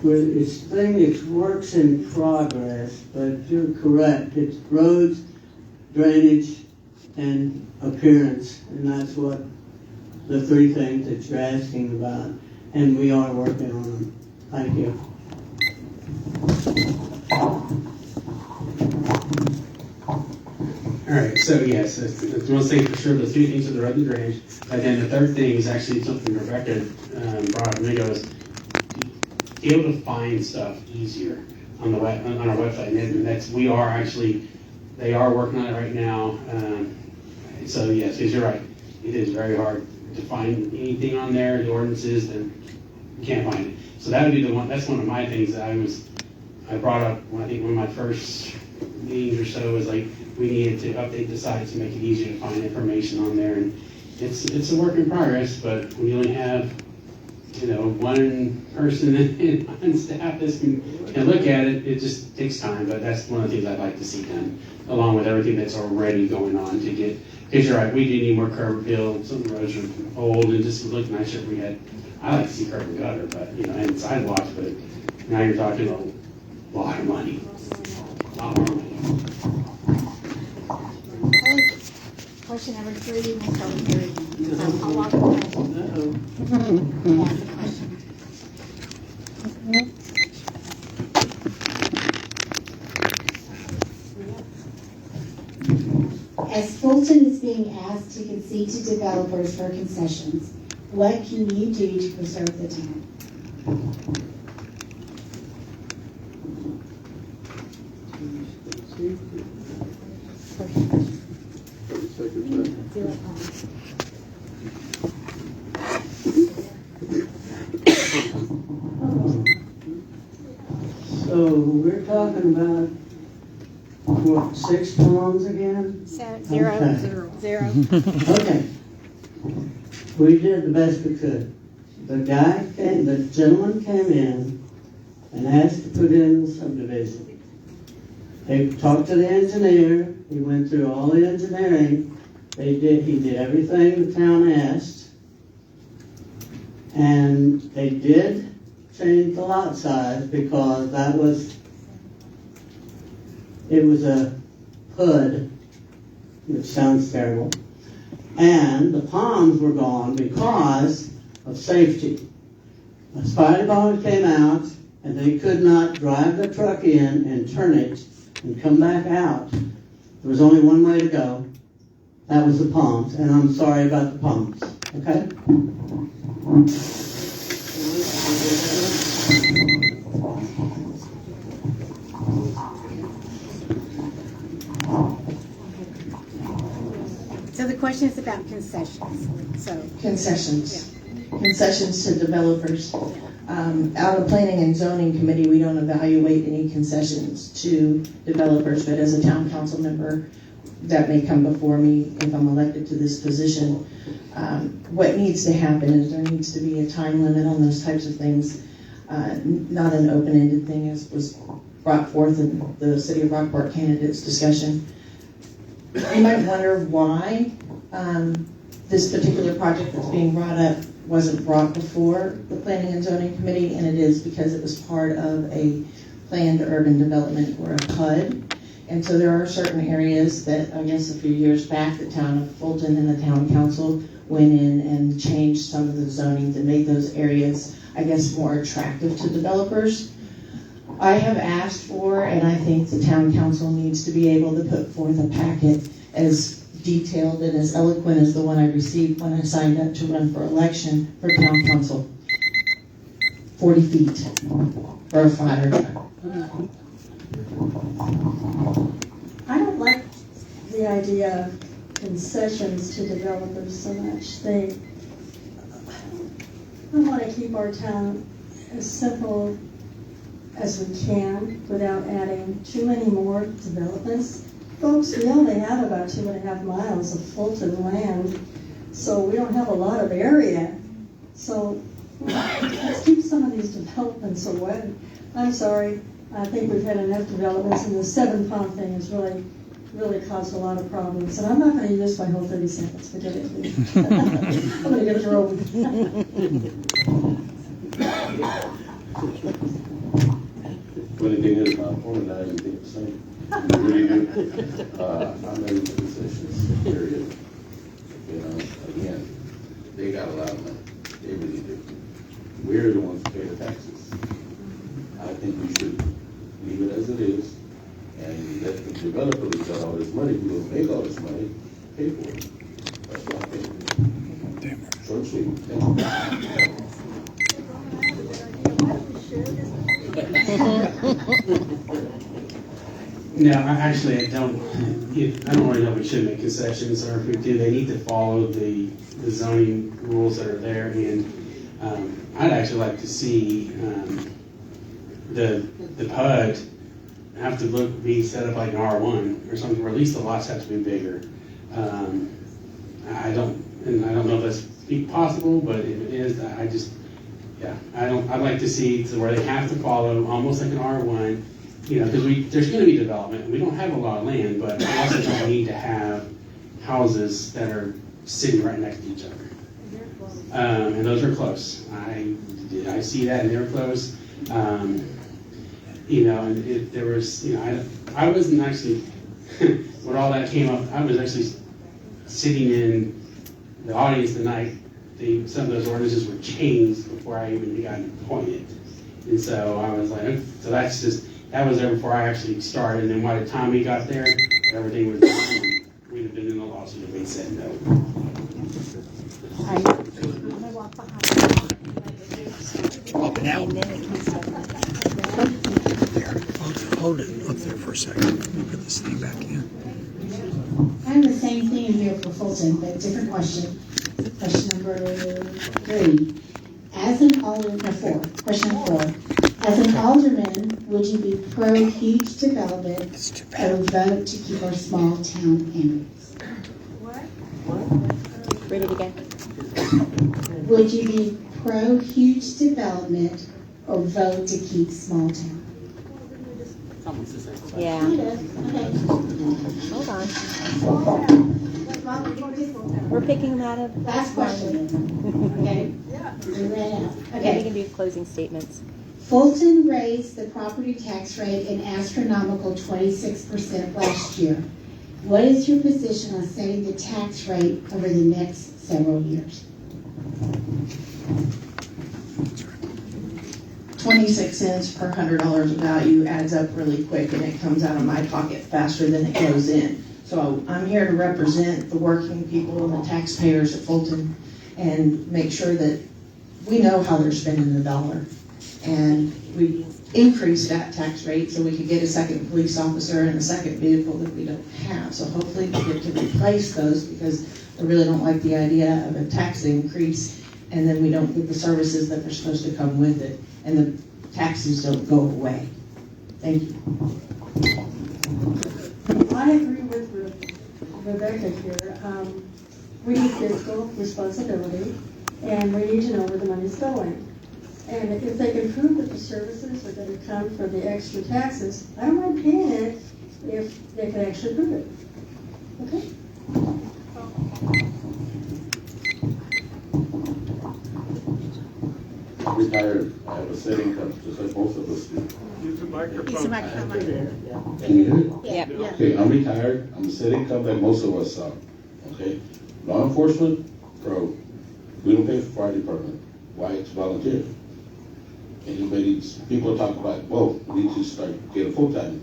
S12: It's works in progress, but you're correct. It's roads, drainage, and appearance, and that's what the 3 things that you're asking about, and we are working on them. Thank you.
S11: All right, so yes, that's one thing for sure. The 3 things are the road and drainage, but then the 3rd thing is actually something Rebecca brought up a minute ago, is be able to find stuff easier on our website, and they are working on it right now. So yes, because you're right, it is very hard to find anything on there, the ordinances, and you can't find it. So that would be the one. That's one of my things that I brought up when I think one of my first meetings or so, was like, we needed to update the site to make it easier to find information on there. And it's a work in progress, but when you only have one person on staff that can look at it, it just takes time. But that's one of the things I'd like to see done, along with everything that's already going on to get. Because you're right, we do need more curb appeal. Some roads are old and just would look nicer if we had. I like to see curb and gutter, but and sidewalks. But now you're talking a lot of money, a lot more money.
S10: Question number 3, we'll start with Mary. I'll walk away. Ask the question. As Fulton is being asked to concede to developers for concessions, what can you do to preserve the town?
S12: So we're talking about, what, 6 ponds again?
S7: Zero.
S12: Okay. We did the best we could. the gentleman came in and asked to put in the subdivision. They talked to the engineer, he went through all the engineering, he did everything the town asked, and they did change the lot size because it was a hood, which sounds terrible, and the palms were gone because of safety. A spider ball came out, and they could not drive the truck in and turn it and come back out. There was only one way to go. That was the palms, and I'm sorry about the palms, okay?
S10: So the question is about concessions. So
S13: Concessions. Concessions to developers. Out of Planning and Zoning Committee, we don't evaluate any concessions to developers, but as a town council member, that may come before me if I'm elected to this position. What needs to happen is there needs to be a time limit on those types of things, not an open-ended thing as was brought forth in the City of Rockport candidates discussion. You might wonder why this particular project that's being brought up wasn't brought before the Planning and Zoning Committee, and it is because it was part of a planned urban development or a PUD. And so there are certain areas that, I guess a few years back, the town of Fulton and the town council went in and changed some of the zoning to make those areas, I guess, more attractive to developers. I have asked for, and I think the town council needs to be able to put forth a packet as detailed and as eloquent as the one I received when I signed up to run for election for town council. 40 feet for a fire truck.
S14: I don't like the idea of concessions to developers so much. We want to keep our town as simple as we can without adding too many more developments. Folks, we only have about 2.5 miles of Fulton land, so we don't have a lot of area. So let's keep some of these developments away. I'm sorry, I think we've had enough developments, and the 7-pump thing has really caused a lot of problems. And I'm not going to use my whole 30 seconds, forget it. I'm going to give it to Rowan.
S15: Funny thing is, my opponent and I didn't think the same. We really do. I'm in the concessions period. You know, again, they got a lot of money. They really do. We're the ones who pay the taxes. I think we should leave it as it is and let the developer who's got all this money, who will make all this money, pay for it. That's what I think. Short and sweet. Thank you.
S11: No, I don't really know if we should make concessions, or if we do, they need to follow the zoning rules that are there. And I'd actually like to see the PUD have to be set up like an R1 or something, or at least the lots have to be bigger. I don't know if that's possible, but if it is, I'd like to see to where they have to follow almost like an R1. You know, because there's going to be development, and we don't have a lot of land, but we also don't need to have houses that are sitting right next to each other. And those are close. I see that, and they're close. You know, and there was, you know, I wasn't actually, when all that came up, I was actually sitting in the audience tonight. Some of those ordinances were changed before I even got appointed. And so I was like, so that was there before I actually started, and then by the time we got there, everything was done. We'd have been in the lawsuit if we said no.
S10: I'm going to walk behind
S16: Hold it up there for a second. Let me put this thing back in.
S10: I have the same thing in here for Fulton, but different question. Question number 3. As an alderman, 4. Question 4. As an alderman, would you be pro huge development or vote to keep our small town areas?
S7: Read it again.
S10: Would you be pro huge development or vote to keep small town?
S7: Yeah.
S10: Okay.
S7: Hold on. We're picking them out of.
S10: Last question. Okay. We ran out.
S7: Okay. We
S10: Okay.
S7: can do closing statements.
S10: Fulton raised the property tax rate an astronomical 26% last year. What is your position on setting the tax rate over the next several years?
S3: 26 cents per $100 of value adds up really quick, and it comes out of my pocket faster than it goes in. So I'm here to represent the working people and the taxpayers at Fulton and make sure that we know how they're spending the dollar. And we increased that tax rate so we could get a second police officer and a second vehicle that we don't have. So hopefully we get to replace those, because I really don't like the idea of a tax increase and then we don't get the services that are supposed to come with it, and the taxes don't go away. Thank you.
S14: I agree with Rebecca here. We need fiscal responsibility, and we need to know where the money's going. And if they can prove that the services are going to come from the extra taxes, I don't mind paying it if they can actually prove it. Okay?
S15: I'm retired. I have a set income, just like most of us do.
S10: Use the microphone.
S15: Can you hear it?
S10: Yeah.
S15: Okay, I'm retired. I'm a set income like most of us are. Okay? Law enforcement, pro. We don't pay for fire department. Why? It's volunteer. People talk about, whoa, we need to get a full-time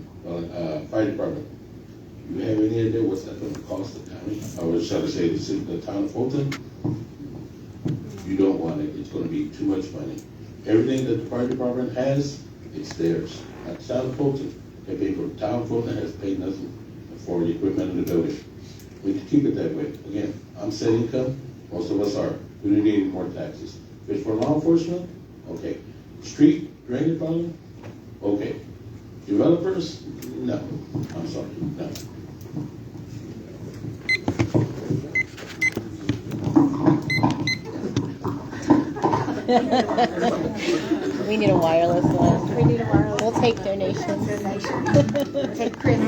S15: fire department. You have any idea what's that going to cost the county? I was trying to say the town of Fulton. You don't want it. It's going to be too much money. Everything that the fire department has, it's theirs. Not the town of Fulton. They pay for the town of Fulton has paid nothing for the equipment in the building. We can keep it that way. Again, I'm set income. Most of us are. We don't need any more taxes. If it's for law enforcement, okay. Street drainage problem, okay. Developers, no. I'm sorry, no.
S7: We need a wireless one. We need a wireless. We'll take donations.
S10: Take Chris.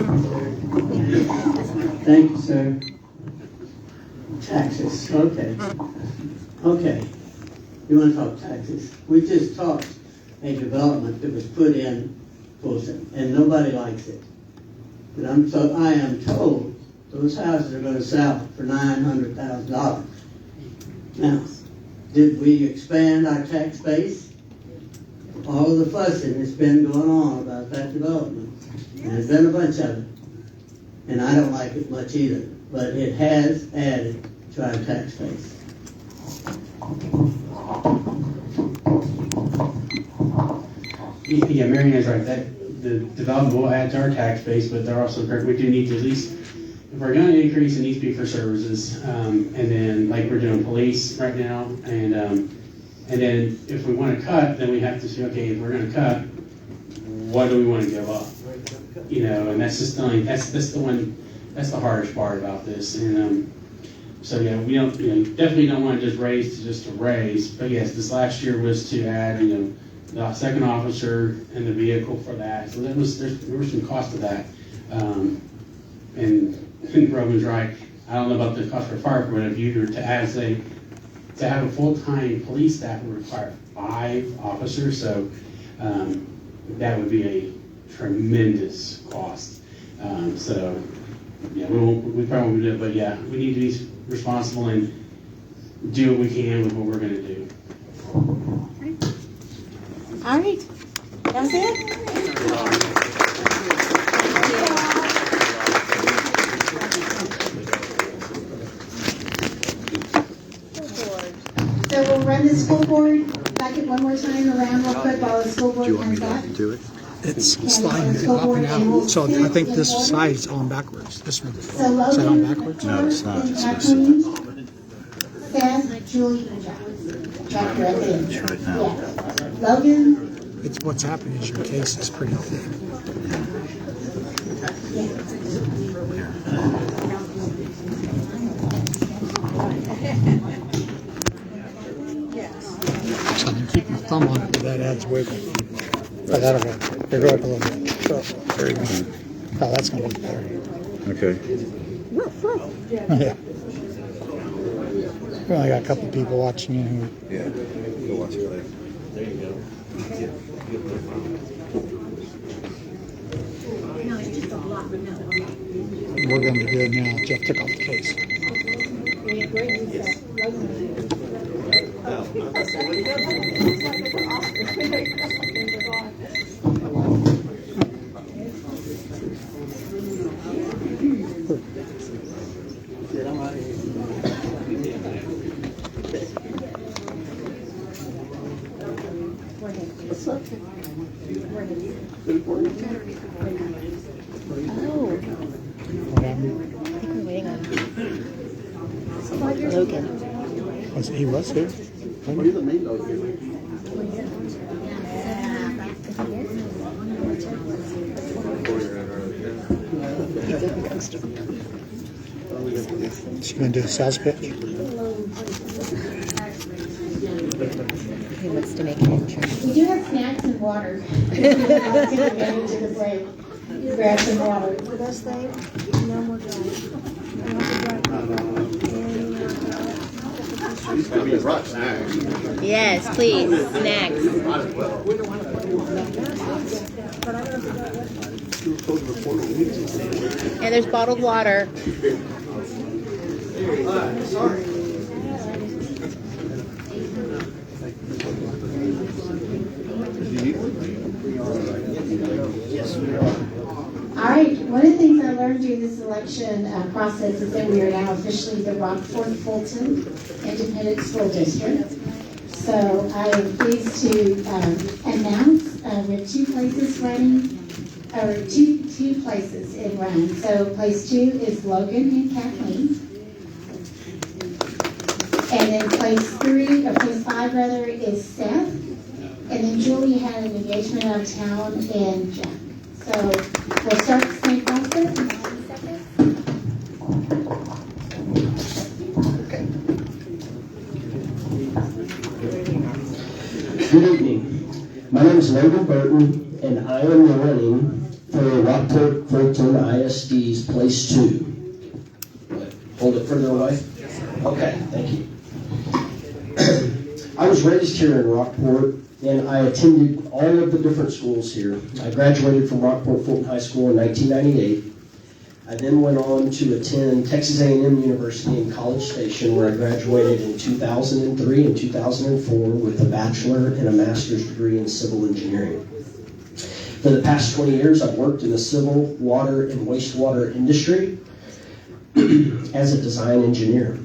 S12: Thank you, sir. Taxes, okay. Okay, you want to talk taxes? We just talked a development that was put in Fulton, and nobody likes it. But I am told those houses are going to sell for $900,000. Now, did we expand our tax base? All of the fussing that's been going on about that development, and there's been a bunch of it, and I don't like it much either, but it has added to our tax base.
S11: Yeah, Mary Ann's right. That the development will add to our tax base, but they're also correct. We do need to at least, if we're going to increase, it needs to be for services, and then like we're doing police right now, and then if we want to cut, then we have to say, okay, if we're going to cut, what do we want to give up? You know, and that's just that's the hardest part about this, and so yeah, we don't definitely don't want to just raise to raise, but yes, this last year was to add the second officer and the vehicle for that. So there was some cost to that. And I think Roman's right. I don't know about the cost for fire, but if you were to have a full-time police staff would require 5 officers, so that would be a tremendous cost. So yeah, we probably would do it, but yeah, we need to be responsible and do what we can with what we're going to do.
S7: All right. That was it?
S10: So we'll run the school board back at one more time around real quick while the school board comes back.
S16: Do it. It's sliding, it's popping out. So I think this side is on backwards. This one. Is that on backwards?
S10: No, it's not. Seth, Julie, and Jack. Jack directly in. Right now. Yeah. Logan.
S16: It's what's happening is your case is pretty thick.
S10: Yes.
S16: keep my thumb on it, but that adds wiggle. Oh, that'll work. Here, go up a little bit. So, there you go. Oh, that's going to be better.
S2: Okay.
S16: Yeah. We only got a couple people watching you.
S2: Yeah. Go watch it later.
S15: There you go.
S16: We're going to do it now. Jeff took off the case.
S7: Logan.
S16: He was here.
S15: He's the main dog here.
S16: She going to do the sales pitch?
S7: He wants to make an entrance.
S10: We do have snacks and water. Take advantage of the break. Grab some water.
S5: The best thing, no more drive.
S8: I mean, brought snacks.
S7: Yes, please, snacks. And there's bottled water.
S3: Sorry.
S10: All right, one of the things I learned during this election process is that we are now officially the Rockport-Fulton Independent School District. So I am pleased to announce we have two places running, or two places in running. So place 2 is Logan and Kathleen. And then place 3, or place 5 rather, is Seth. And then Julie had an engagement out of town in Jack. So we'll start the same process in 90 seconds.
S17: Good evening. My name is Logan Burton, and I am running for Rockport Fulton ISD's Place 2. Hold it further away? Okay, thank you. I was raised here in Rockport, and I attended all of the different schools here. I graduated from Rockport Fulton High School in 1998. I then went on to attend Texas A&M University in College Station, where I graduated in 2003 and 2004 with a bachelor and a master's degree in civil engineering. For the past 20 years, I've worked in the civil, water, and wastewater industry as a design engineer.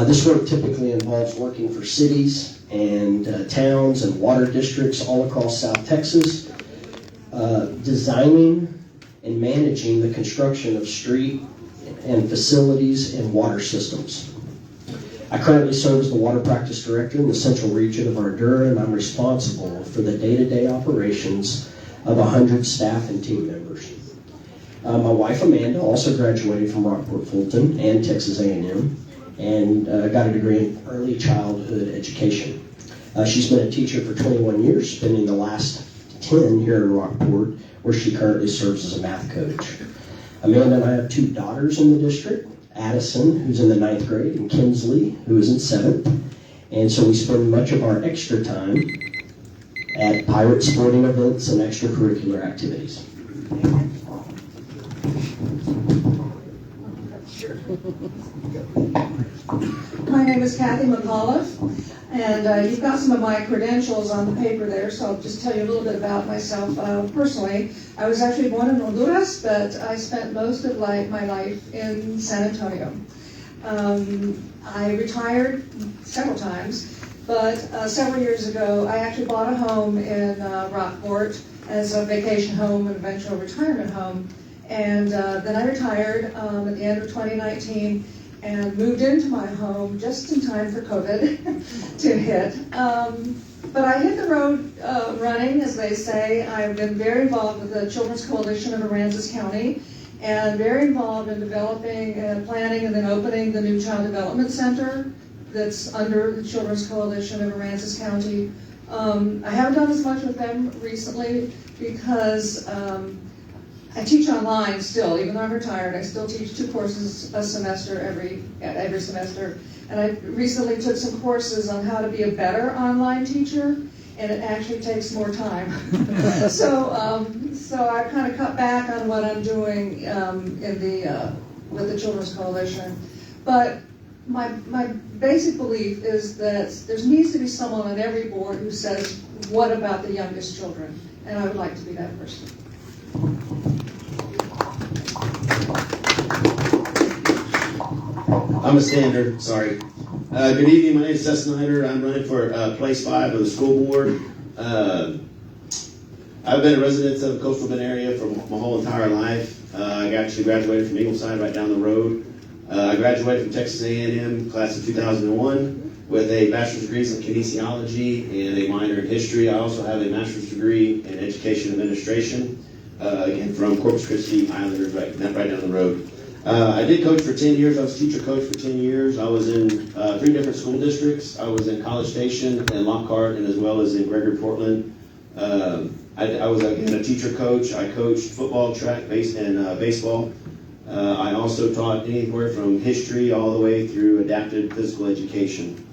S17: This work typically involves working for cities and towns and water districts all across South Texas, designing and managing the construction of street and facilities and water systems. I currently serve as the Water Practice Director in the Central Region of Ardura, and I'm responsible for the day-to-day operations of 100 staff and team members. My wife Amanda also graduated from Rockport Fulton and Texas A&M and got a degree in early childhood education. She's been a teacher for 21 years, spending the last 10 here in Rockport, where she currently serves as a math coach. Amanda and I have 2 daughters in the district, Addison, who's in the 9th grade, and Kinsley, who is in 7th. And so we spend much of our extra time at pirate sporting events and extracurricular activities.
S14: My name is Kathy McAuliffe, and you've got some of my credentials on the paper there, so I'll just tell you a little bit about myself personally. I was actually born in Honduras, but I spent most of my life in San Antonio. I retired several times, but several years ago, I actually bought a home in Rockport as a vacation home and eventual retirement home. And then I retired at the end of 2019 and moved into my home just in time for COVID to hit. But I hit the road running, as they say. I've been very involved with the Children's Coalition of Aransas County and very involved in developing and planning and then opening the new Child Development Center
S18: that's under the Children's Coalition of Aransas County. I haven't done as much with them recently because I teach online still, even though I'm retired. I still teach 2 courses a semester every semester. And I recently took some courses on how to be a better online teacher, and it actually takes more time. So I kind of cut back on what I'm doing with the Children's Coalition. But my basic belief is that there needs to be someone on every board who says, what about the youngest children? And I would like to be that person.
S19: I'm a standard, sorry. Good evening, my name is Seth Snyder. I'm running for place 5 of the school board. I've been a resident of the Coastal Bend area for my whole entire life. I actually graduated from Ingleside right down the road. I graduated from Texas A&M class of 2001 with a bachelor's degree in kinesiology and a minor in history. I also have a master's degree in education administration, again from Corpus Christi Islanders right down the road. I did coach for 10 years. I was teacher coach for 10 years. I was in 3 different school districts. I was in College Station and Lockhart, and as well as in Gregory Portland. I was again a teacher coach. I coached football, track, and baseball. I also taught anywhere from history all the way through adapted physical education.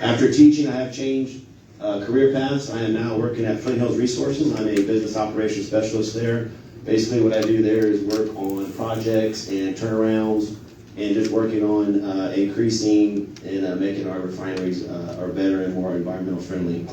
S19: After teaching, I have changed career paths. I am now working at Flint Hills Resources. I'm a business operations specialist there. Basically what I do there is work on projects and turnarounds and just working on increasing and making our refineries are better and more environmental friendly.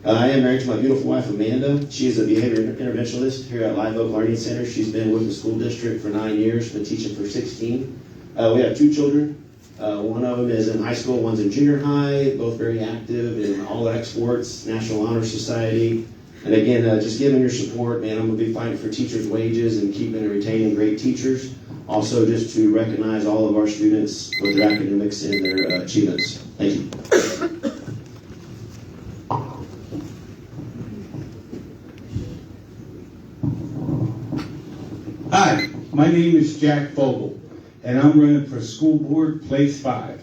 S19: I am married to my beautiful wife, Amanda. She is a behavior interventionist here at Live Oak Learning Center. She's been with the school district for 9 years, been teaching for 16. We have 2 children. One of them is in high school, one's in junior high, both very active in all exports, National Honor Society. And again, just giving your support, man, I'm going to be fighting for teachers' wages and keeping and retaining great teachers. Also, just to recognize all of our students with their academics and their achievements. Thank you.
S20: Hi, my name is Jack Vogel, and I'm running for school board, place 5.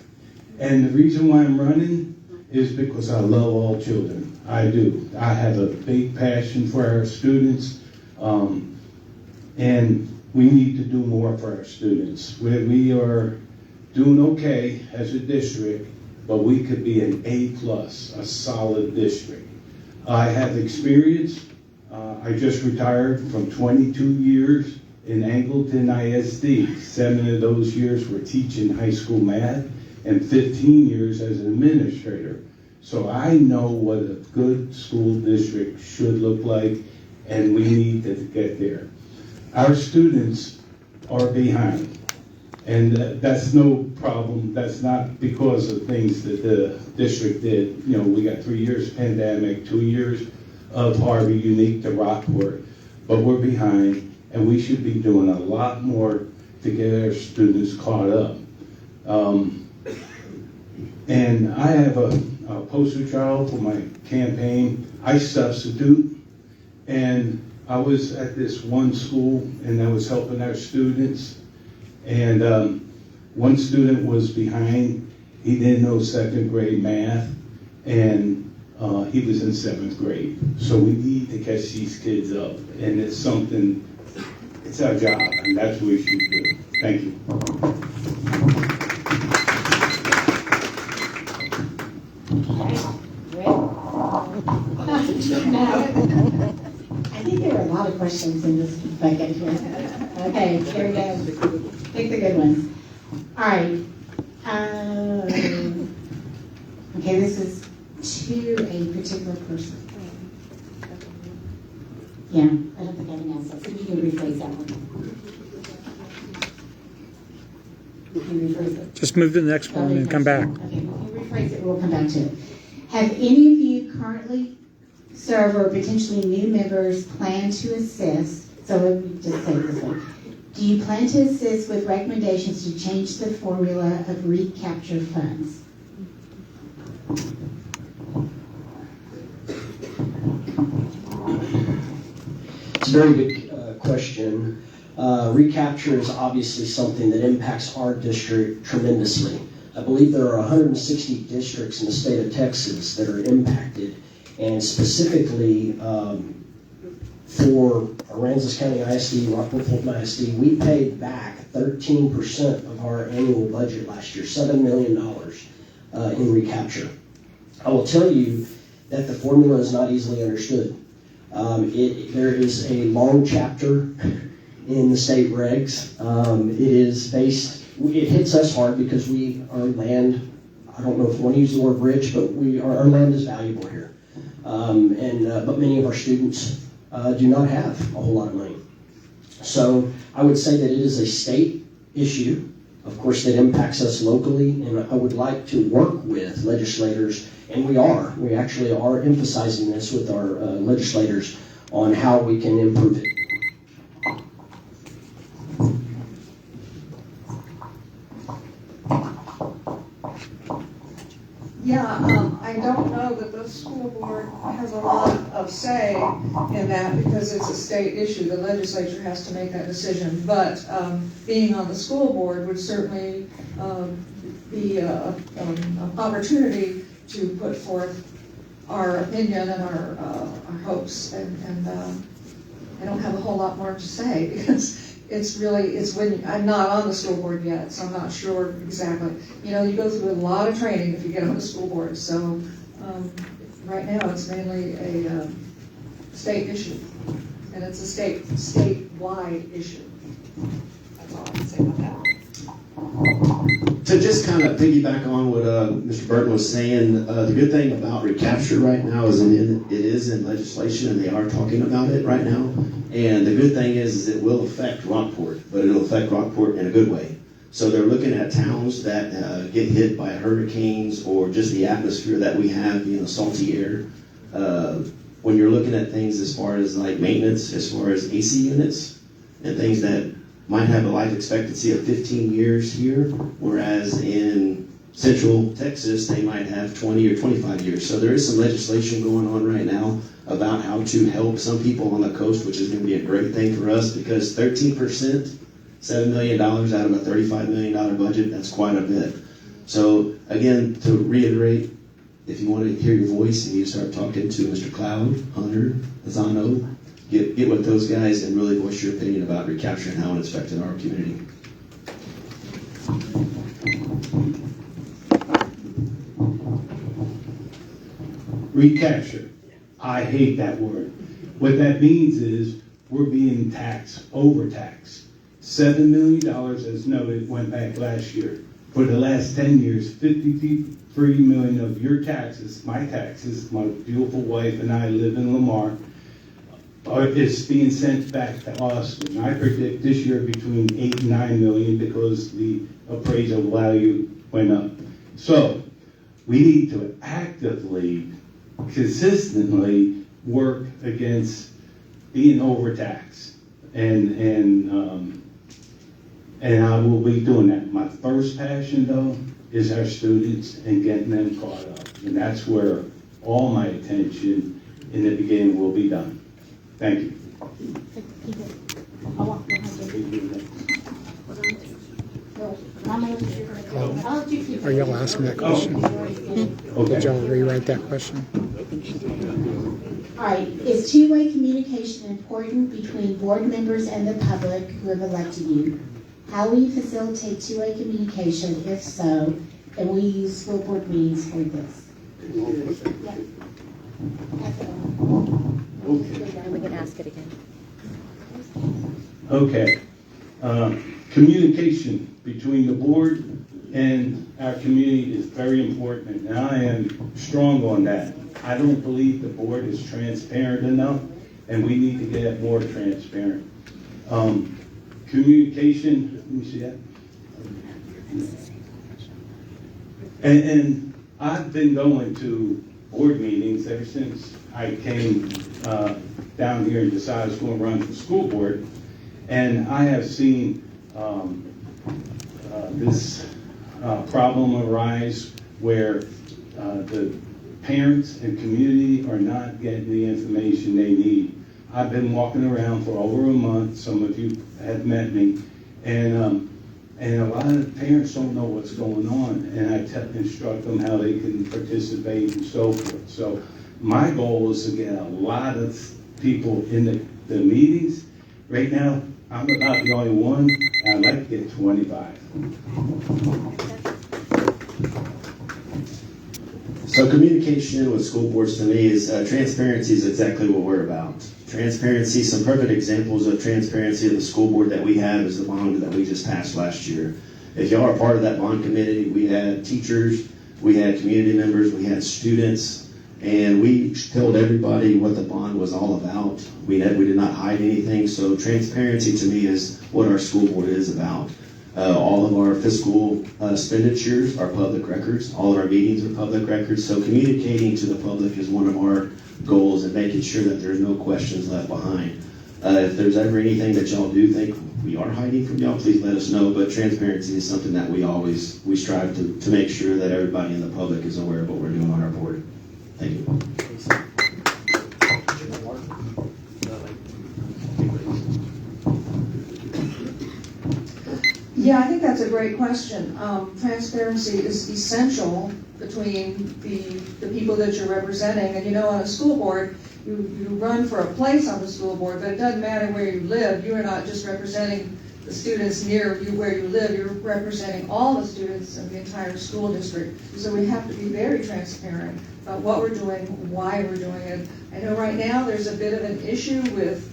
S20: And the reason why I'm running is because I love all children. I do. I have a big passion for our students, and we need to do more for our students. We are doing okay as a district, but we could be an A+, a solid district. I have experience. I just retired from 22 years in Angleton ISD. 7 of those years were teaching high school math, and 15 years as an administrator. So I know what a good school district should look like, and we need to get there. Our students are behind, and that's no problem. That's not because of things that the district did. You know, we got 3 years pandemic, 2 years of Harvey unique to Rockport, but we're behind, and we should be doing a lot more to get our students caught up. And I have a poster child for my campaign. I substitute, and I was at this one school, and I was helping our students, and one student was behind. He didn't know 2nd grade math, and he was in 7th grade. So we need to catch these kids up, and it's something, it's our job, and that's what we should do. Thank you.
S10: I think there are a lot of questions in this bucket here. Okay, here we go. Pick the good ones. All right. Okay, this is to a particular person. Yeah, I don't think I can answer. So you can rephrase that one. You can rephrase it.
S16: Just move to the next one and come back.
S10: Okay, we can rephrase it. We'll come back to it. Have any of you currently serve or potentially new members plan to assist? So let me just say it this way. Do you plan to assist with recommendations to change the formula of recapture funds?
S17: It's a very good question. Recapture is obviously something that impacts our district tremendously. I believe there are 160 districts in the state of Texas that are impacted, and specifically for Aransas County ISD, Rockport Fulton ISD, we paid back 13% of our annual budget last year, $7 million in recapture. I will tell you that the formula is not easily understood. There is a long chapter in the state regs. It hits us hard because our land, I don't know if you want to use the word rich, but our land is valuable here. But many of our students do not have a whole lot of money. So I would say that it is a state issue, of course, that impacts us locally, and I would like to work with legislators, and we actually are emphasizing this with our legislators on how we can improve it.
S18: Yeah, I don't know that the school board has a lot of say in that because it's a state issue. The legislature has to make that decision. But being on the school board would certainly be an opportunity to put forth our opinion and our hopes. And I don't have a whole lot more to say because it's when I'm not on the school board yet, so I'm not sure exactly. You know, you go through a lot of training if you get on the school board. So right now it's mainly a state issue, and it's a statewide issue. That's all I can say about that.
S19: To just kind of piggyback on what Mr. Burton was saying, the good thing about recapture right now is it is in legislation, and they are talking about it right now. And the good thing is it will affect Rockport, but it'll affect Rockport in a good way. So they're looking at towns that get hit by hurricanes or just the atmosphere that we have, you know, salty air. When you're looking at things as far as like maintenance, as far as AC units and things that might have a life expectancy of 15 years here, whereas in Central Texas, they might have 20 or 25 years. So there is some legislation going on right now about how to help some people on the coast, which is going to be a great thing for us because 13%, $7 million out of a $35 million budget, that's quite a bit. So again, to reiterate, if you want to hear your voice, you need to start talking to Mr. Cloud, Hunter, Zano, get with those guys and really voice your opinion about recapture and how it's affected our community.
S20: Recapture. I hate that word. What that means is we're being taxed, overtaxed. $7 million, as noted, went back last year. For the last 10 years, $53 million of your taxes, my beautiful wife and I live in Lamar, is being sent back to Austin. I predict this year between 8 and 9 million because the appraisal value went up. So we need to actively, consistently work against being overtaxed, and I will be doing that. My first passion, though, is our students and getting them caught up, and that's where all my attention in the beginning will be done. Thank you.
S16: Are y'all asking that question?
S20: Okay.
S16: Did y'all rewrite that question?
S10: All right, is two-way communication important between board members and the public who have elected you? How will you facilitate two-way communication? If so, and we use school board meetings for this? Yeah.
S7: And we can ask it again.
S20: Okay. Communication between the board and our community is very important, and I am strong on that. I don't believe the board is transparent enough, and we need to get more transparent. Communication, let me see that. And I've been going to board meetings ever since I came down here and decided I was going to run for school board, and I have seen this problem arise where the parents and community are not getting the information they need. I've been walking around for over a month. Some of you have met me, and And a lot of parents don't know what's going on, and I instruct them how they can participate and so forth. So my goal is to get a lot of people in the meetings. Right now, I'm about the only one. I'd like to get 25.
S19: So communication with school boards to me is transparency is exactly what we're about. Transparency, some perfect examples of transparency of the school board that we have is the bond that we just passed last year. If y'all are part of that bond committee, we had teachers, we had community members, we had students, and we told everybody what the bond was all about. We did not hide anything, so transparency to me is what our school board is about. All of our fiscal expenditures are public records. All of our meetings are public records. So communicating to the public is one of our goals and making sure that there's no questions left behind. If there's ever anything that y'all do think we are hiding from y'all, please let us know. But transparency is something that we strive to make sure that everybody in the public is aware of what we're doing on our board. Thank you.
S18: Yeah, I think that's a great question. Transparency is essential between the people that you're representing. And on a school board, you run for a place on the school board, but it doesn't matter where you live. You are not just representing the students near you where you live. You're representing all the students of the entire school district. So we have to be very transparent about what we're doing, why we're doing it. I know right now there's a bit of an issue with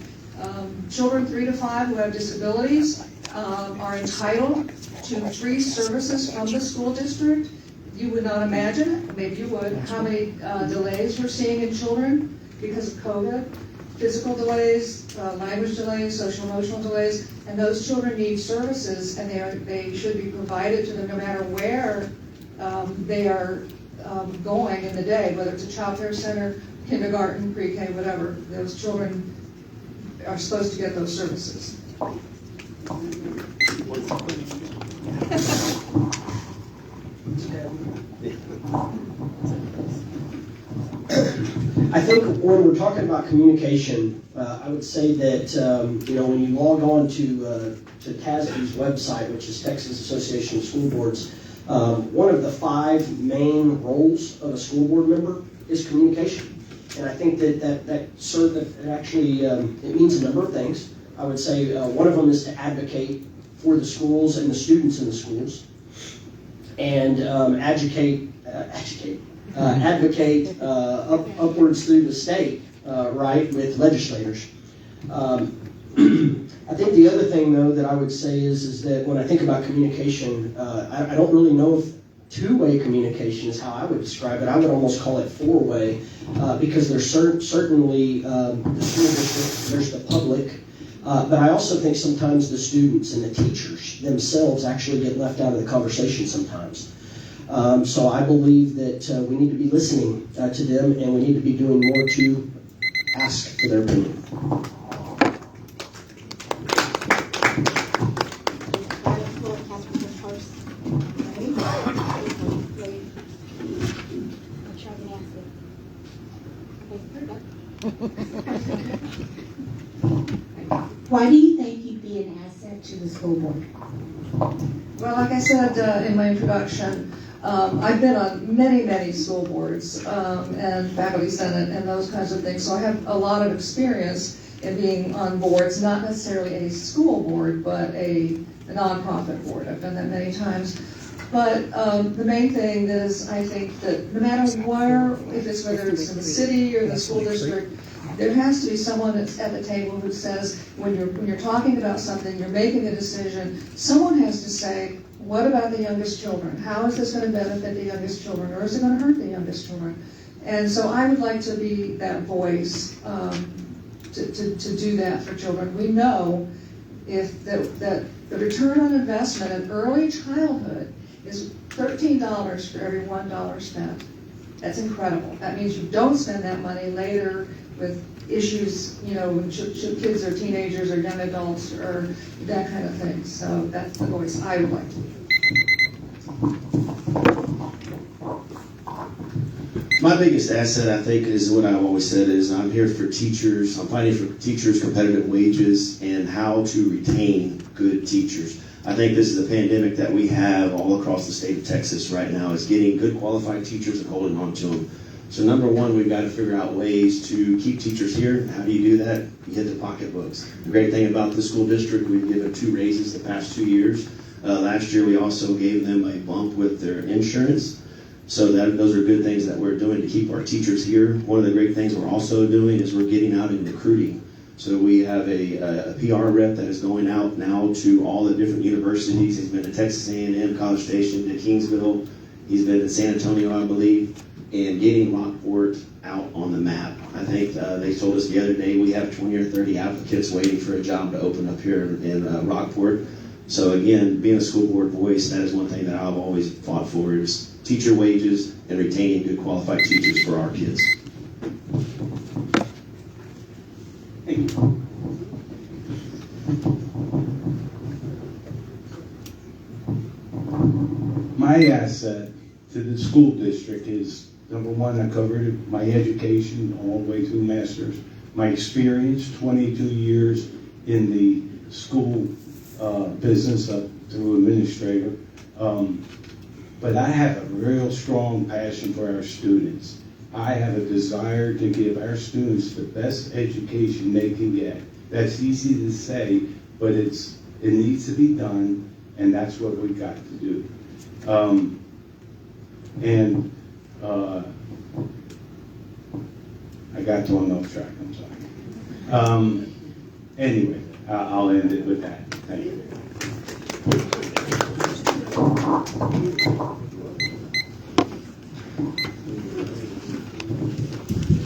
S18: children 3 to 5 who have disabilities are entitled to free services from the school district. You would not imagine, maybe you would, how many delays we're seeing in children because of COVID. Physical delays, language delays, social emotional delays, and those children need services, and they should be provided to them no matter where they are going in the day, whether it's a child care center, kindergarten, pre-K, whatever. Those children are supposed to get those services.
S17: I think when we're talking about communication, I would say that when you log on to TASB's website, which is Texas Association of School Boards, one of the 5 main roles of a school board member is communication. And I think that actually it means a number of things. I would say one of them is to advocate for the schools and the students in the schools, and advocate upwards through the state, right, with legislators. I think the other thing, though, that I would say is that when I think about communication, I don't really know if two-way communication is how I would describe it. I would almost call it 4-way, because there's certainly the school district, there's the public, but I also think sometimes the students and the teachers themselves actually get left out of the conversation sometimes. So I believe that we need to be listening to them, and we need to be doing more to ask for their opinion.
S10: Why do you think you'd be an asset to the school board?
S18: Well, like I said in my introduction, I've been on many school boards and faculty senate and those kinds of things, so I have a lot of experience in being on boards, not necessarily a school board, but a nonprofit board. I've done that many times. But the main thing is, I think that no matter where, whether it's in the city or the school district, there has to be someone that's at the table who says, when you're talking about something, you're making a decision, someone has to say, what about the youngest children? How is this going to benefit the youngest children, or is it going to hurt the youngest children? And so I would like to be that voice to do that for children. We know if that the return on investment in early childhood is $13 for every $1 spent. That's incredible. That means you don't spend that money later with issues, when kids are teenagers or young adults or that kind of thing. So that's the voice I would like to be.
S19: My biggest asset, I think, is what I've always said is I'm here for teachers. I'm fighting for teachers' competitive wages and how to retain good teachers. I think this is a pandemic that we have all across the state of Texas right now, is getting good qualified teachers and holding on to them. So number one, we've got to figure out ways to keep teachers here. How do you do that? You hit the pocketbooks. The great thing about the school district, we've given 2 raises the past 2 years. Last year, we also gave them a bump with their insurance. So those are good things that we're doing to keep our teachers here. One of the great things we're also doing is we're getting out and recruiting. So we have a PR rep that is going out now to all the different universities. He's been to Texas A&M, College Station, to Kingsville. He's been to San Antonio, I believe, and getting Rockport out on the map. I think they told us the other day we have 20 or 30 applicants waiting for a job to open up here in Rockport. So again, being a school board voice, that is one thing that I've always fought for, is teacher wages and retaining good qualified teachers for our kids.
S20: Thank you. My asset to the school district is, number one, I covered my education all the way through master's. My experience, 22 years in the school business up through administrator. But I have a real strong passion for our students. I have a desire to give our students the best education they can get. That's easy to say, but it needs to be done, and that's what we've got to do. I got thrown off track, I'm sorry. Anyway, I'll end it with that. Thank you.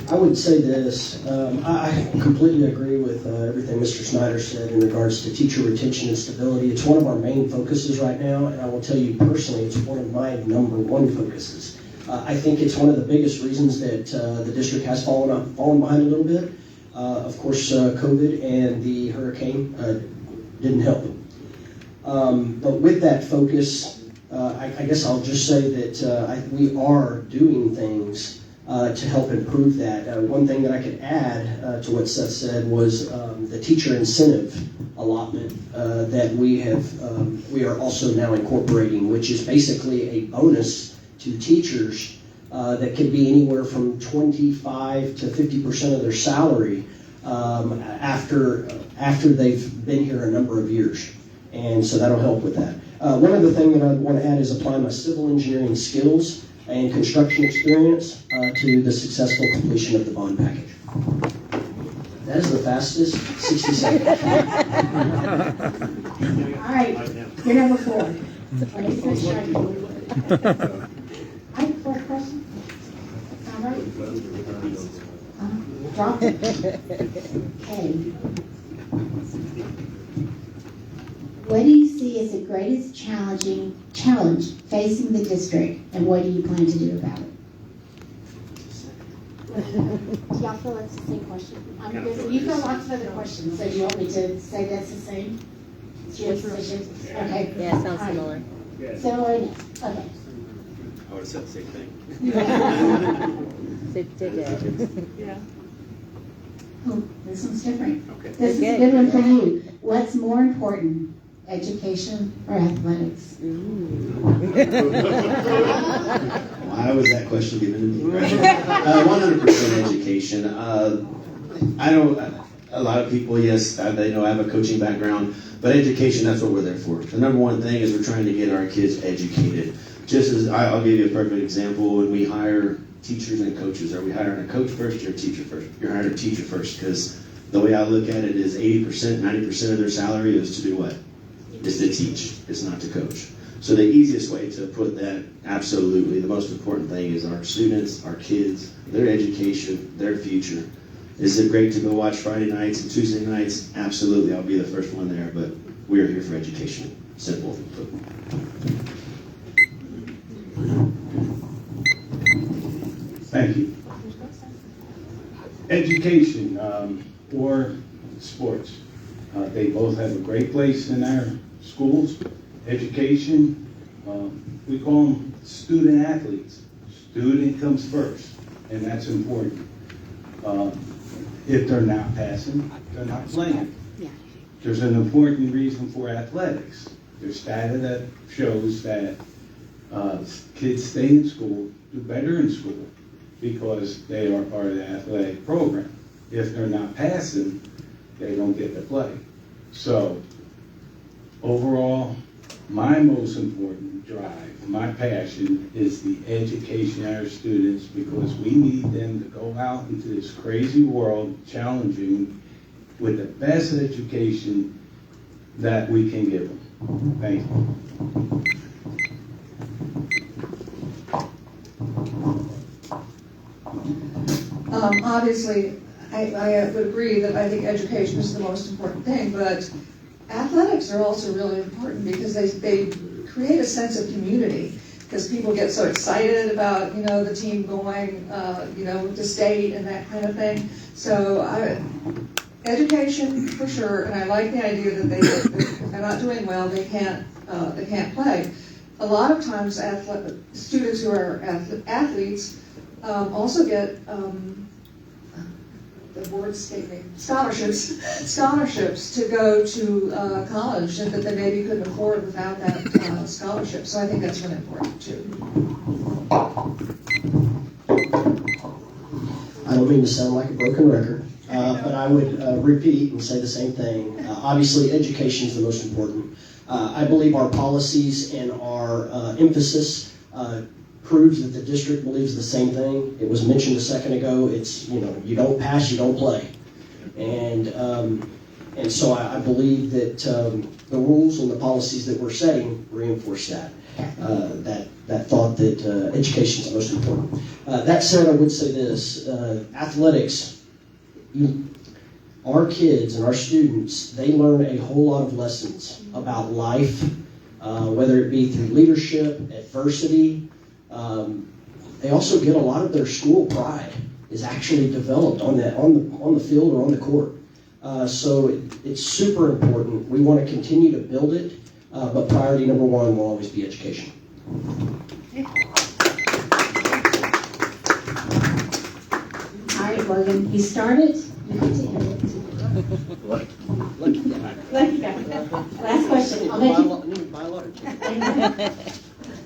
S17: I would say this, I completely agree with everything Mr. Snyder said in regards to teacher retention and stability. It's one of our main focuses right now, and I will tell you personally, it's one of my number one focuses. I think it's one of the biggest reasons that the district has fallen behind a little bit. Of course, COVID and the hurricane didn't help. But with that focus, I guess I'll just say that we are doing things to help improve that. One thing that I could add to what Seth said was the teacher incentive allotment that we are also now incorporating, which is basically a bonus to teachers that could be anywhere from 25 to 50% of their salary after they've been here a number of years. And so that'll help with that. One other thing that I want to add is apply my civil engineering skills and construction experience to the successful completion of the bond package. That is the fastest 60 seconds.
S10: All right, you're number 4. I have 4 questions. All right. Drop it. Okay. What do you see as the greatest challenge facing the district, and what do you plan to do about it? Do y'all feel that's the same question? You feel lots of other questions, so do you want me to say that's the same? It's your decision? Okay.
S7: Yeah, sounds similar.
S10: So, okay.
S19: I would have said the same thing.
S7: Yeah.
S10: Oh, this one's different.
S19: Okay.
S10: This is a good one for you. What's more important, education or athletics?
S19: Why was that question given to me? 100% education. A lot of people, yes, they know I have a coaching background, but education, that's what we're there for. The number one thing is we're trying to get our kids educated. Just as I'll give you a perfect example, when we hire teachers and coaches, are we hiring a coach first or a teacher first? You're hiring a teacher first, because the way I look at it is 80%, 90% of their salary is to do what? Is to teach. It's not to coach. So the easiest way to put that, absolutely, the most important thing is our students, our kids, their education, their future. Is it great to go watch Friday nights and Tuesday nights? Absolutely, I'll be the first one there, but we're here for education. Simple.
S20: Thank you. Education or sports. They both have a great place in our schools. Education, we call them student athletes. Student comes first, and that's important. If they're not passing, they're not playing. There's an important reason for athletics. There's data that shows that kids stay in school, do better in school, because they are part of the athletic program. If they're not passing, they don't get to play. So overall, my most important drive, my passion is the education of our students, because we need them to go out into this crazy world, challenging, with the best education that we can give them. Thank you.
S18: Obviously, I would agree that I think education is the most important thing, but athletics are also really important because they create a sense of community, because people get so excited about, the team going, to state and that kind of thing. So education for sure, and I like the idea that if they're not doing well, they can't play. A lot of times, students who are athletes also get the word escape me, scholarships to go to college that they maybe couldn't afford without that scholarship. So I think that's really important too.
S17: I don't mean to sound like a broken record, but I would repeat and say the same thing. Obviously, education is the most important. I believe our policies and our emphasis proves that the district believes the same thing. It was mentioned a second ago. It's, you don't pass, you don't play. And so I believe that the rules and the policies that we're setting reinforce that. That thought that education is the most important. That said, I would say this, athletics, our kids and our students, they learn a whole lot of lessons about life, whether it be through leadership, adversity. They also get a lot of their school pride is actually developed on the field or on the court. So it's super important. We want to continue to build it, but priority number one will always be education.
S10: All right, Logan, you started, you get to end it. Lucky guy. Last question. I'll make you.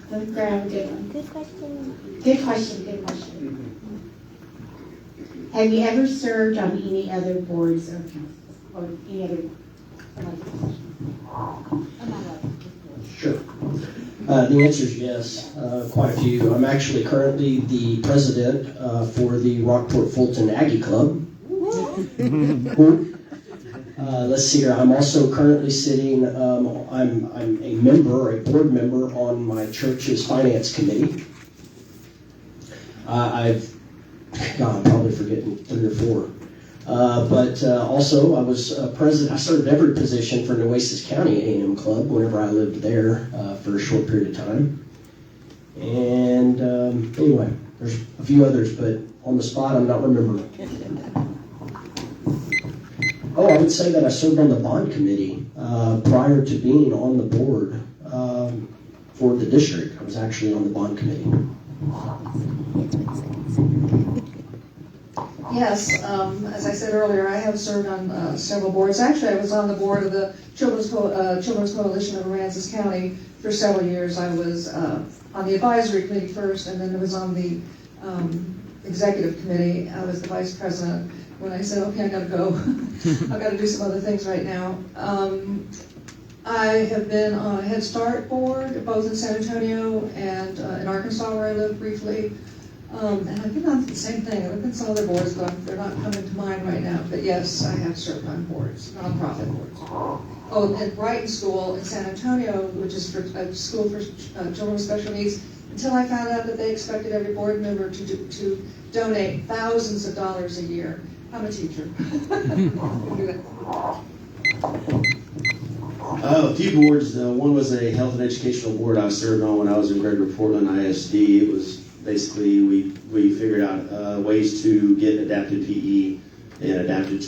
S10: Let me grab a good one. Good question. Good question. Have you ever served on any other boards or councils or any other elected positions?
S17: Sure. The answer is yes, quite a few. I'm actually currently the president for the Rockport Fulton Aggie Club. Let's see here. I'm also currently sitting, I'm a member, a board member on my church's finance committee. I'm probably forgetting 3 or 4. But also I was president, I served every position for Nueces County A&M Club whenever I lived there for a short period of time. And anyway, there's a few others, but on the spot I'm not remembering. Oh, I would say that I served on the bond committee prior to being on the board for the district. I was actually on the bond committee.
S18: Yes, as I said earlier, I have served on several boards. Actually, I was on the board of the Children's Coalition of Aransas County for several years. I was on the advisory committee first, and then I was on the executive committee. I was the vice president. When I said, okay, I gotta go, I've got to do some other things right now. I have been on a Head Start board, both in San Antonio and in Arkansas, where I lived briefly. And I've been on the same thing. I've been some other boards, but they're not coming to mind right now. But yes, I have served on boards, nonprofit boards. Oh, and Brighton School in San Antonio, which is for a school for children with special needs, until I found out that they expected every board member to donate thousands of dollars a year. I'm a teacher.
S19: A few boards. One was a health and educational board I served on when I was in Gregory Portland ISD. It was basically we figured out ways to get adapted PE and adapted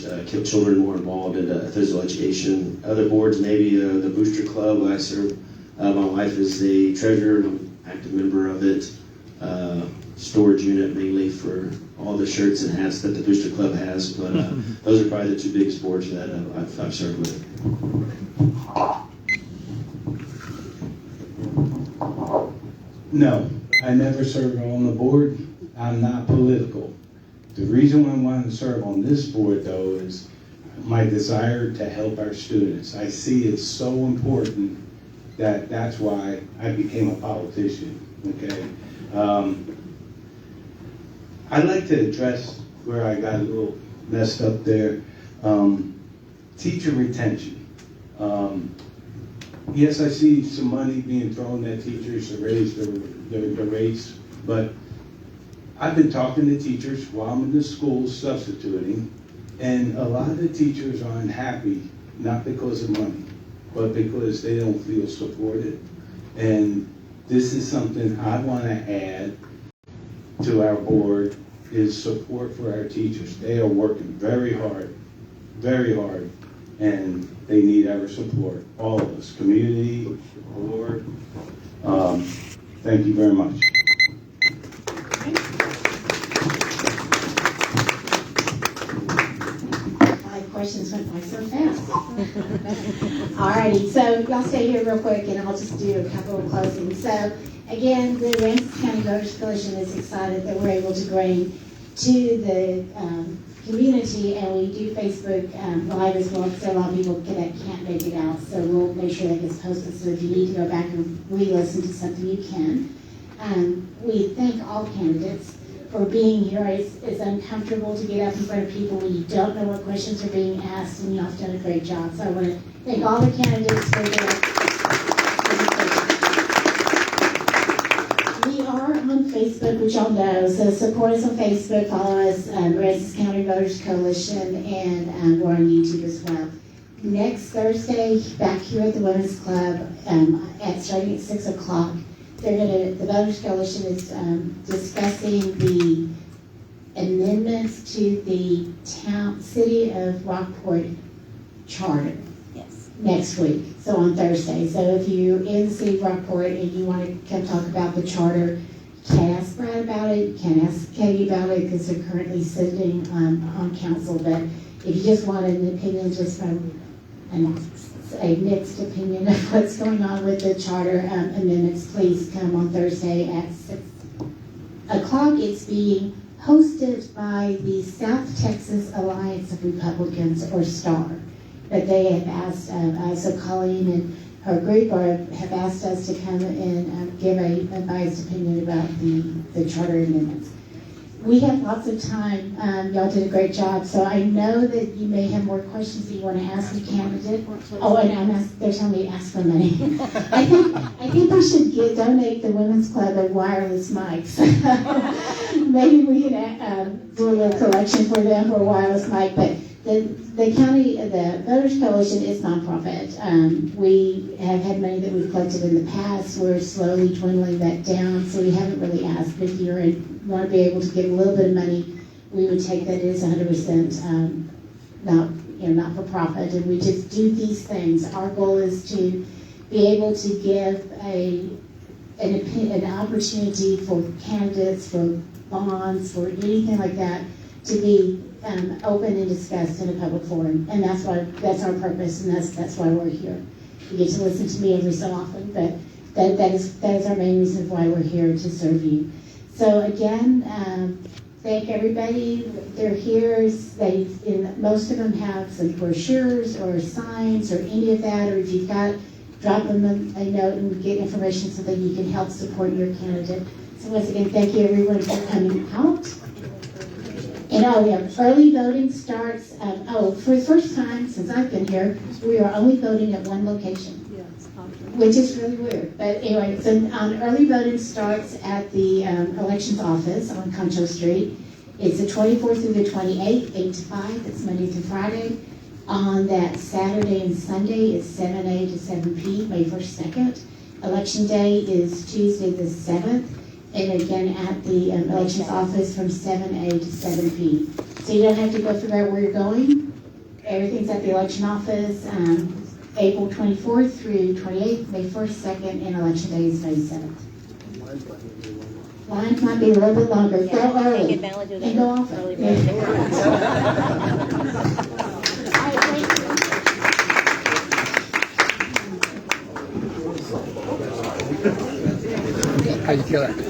S19: children more involved in physical education. Other boards, maybe the Booster Club. I serve. My wife is the treasurer and I'm an active member of it. Storage unit mainly for all the shirts and hats that the Booster Club has, but those are probably the 2 biggest boards that I've served with.
S20: No, I never served on the board. I'm not political. The reason why I wanted to serve on this board, though, is my desire to help our students. I see it's so important that that's why I became a politician, okay? I'd like to address where I got a little messed up there. Teacher retention. Yes, I see some money being thrown at teachers to raise their rates, but I've been talking to teachers while I'm in the school substituting, and a lot of the teachers are unhappy, not because of money, but because they don't feel supported. And this is something I want to add to our board, is support for our teachers. They are working very hard, and they need our support, all of us, community, board. Thank you very much.
S10: Questions went by so fast. Alrighty, so y'all stay here real quick and I'll just do a couple of closings. So again, the Aransas County Voters Coalition is excited that we're able to bring to the community, and we do Facebook Live as well, because a lot of people can't make it out. So we'll make sure that gets posted. So if you need to go back and re-listen to something, you can. We thank all candidates for being here. It's uncomfortable to get up in front of people when you don't know what questions are being asked, and y'all have done a great job. So I want to thank all the candidates for their We are on Facebook, which y'all know, so support us on Facebook, follow us, Aransas County Voters Coalition, and we're on YouTube as well. Next Thursday, back here at the Women's Club, starting at 6 o'clock, the Voters Coalition is discussing the amendments to the city of Rockport charter.
S7: Yes.
S10: Next week, so on Thursday. So if you're in the city of Rockport and you want to come talk about the charter, you can ask Brad about it, you can ask Katie about it, because they're currently sitting on council. But if you just want an opinion just from a mixed opinion of what's going on with the charter amendments, please come on Thursday at 6 o'clock. It's being hosted by the South Texas Alliance of Republicans, or STAR. But they have asked us, so Colleen and her group have asked us to come and give a biased opinion about the charter amendments. We have lots of time. Y'all did a great job. So I know that you may have more questions that you want to ask the candidate. Oh, and they're telling me to ask for money. I think we should donate the Women's Club a wireless mic. Maybe we can do a little collection for them for a wireless mic. But the county, the Voters Coalition is nonprofit. We have had money that we've collected in the past. We're slowly dwindling that down, so we haven't really asked. But if you want to be able to give a little bit of money, we would take that as 100% not for profit. And we just do these things. Our goal is to be able to give an opportunity for candidates, for bonds, for anything like that, to be open and discussed in a public forum, and that's our purpose, and that's why we're here. You get to listen to me every so often, but that is our main reason why we're here, to serve you. So again, thank everybody. They're here. Most of them have some brochures or signs or any of that, or if you've got, drop them a note and get information so that you can help support your candidate. So once again, thank you everyone for coming out. And early voting starts, for the first time since I've been here, we are only voting at one location, which is really weird. But anyway, so early voting starts at the elections office on Concho Street. It's the 24th through the 28th, 8 to 5. That's Monday through Friday. On that Saturday and Sunday, it's 7 a to 7 p, May 1st, 2nd. Election day is Tuesday the 7th. And again, at the elections office from 7 a to 7 p. So you don't have to go figure out where you're going. Everything's at the election office, April 24th through 28th, May 1st, 2nd, and election day is May 7th. Lines might be a little bit longer. Go early and go often.
S16: How you feel that?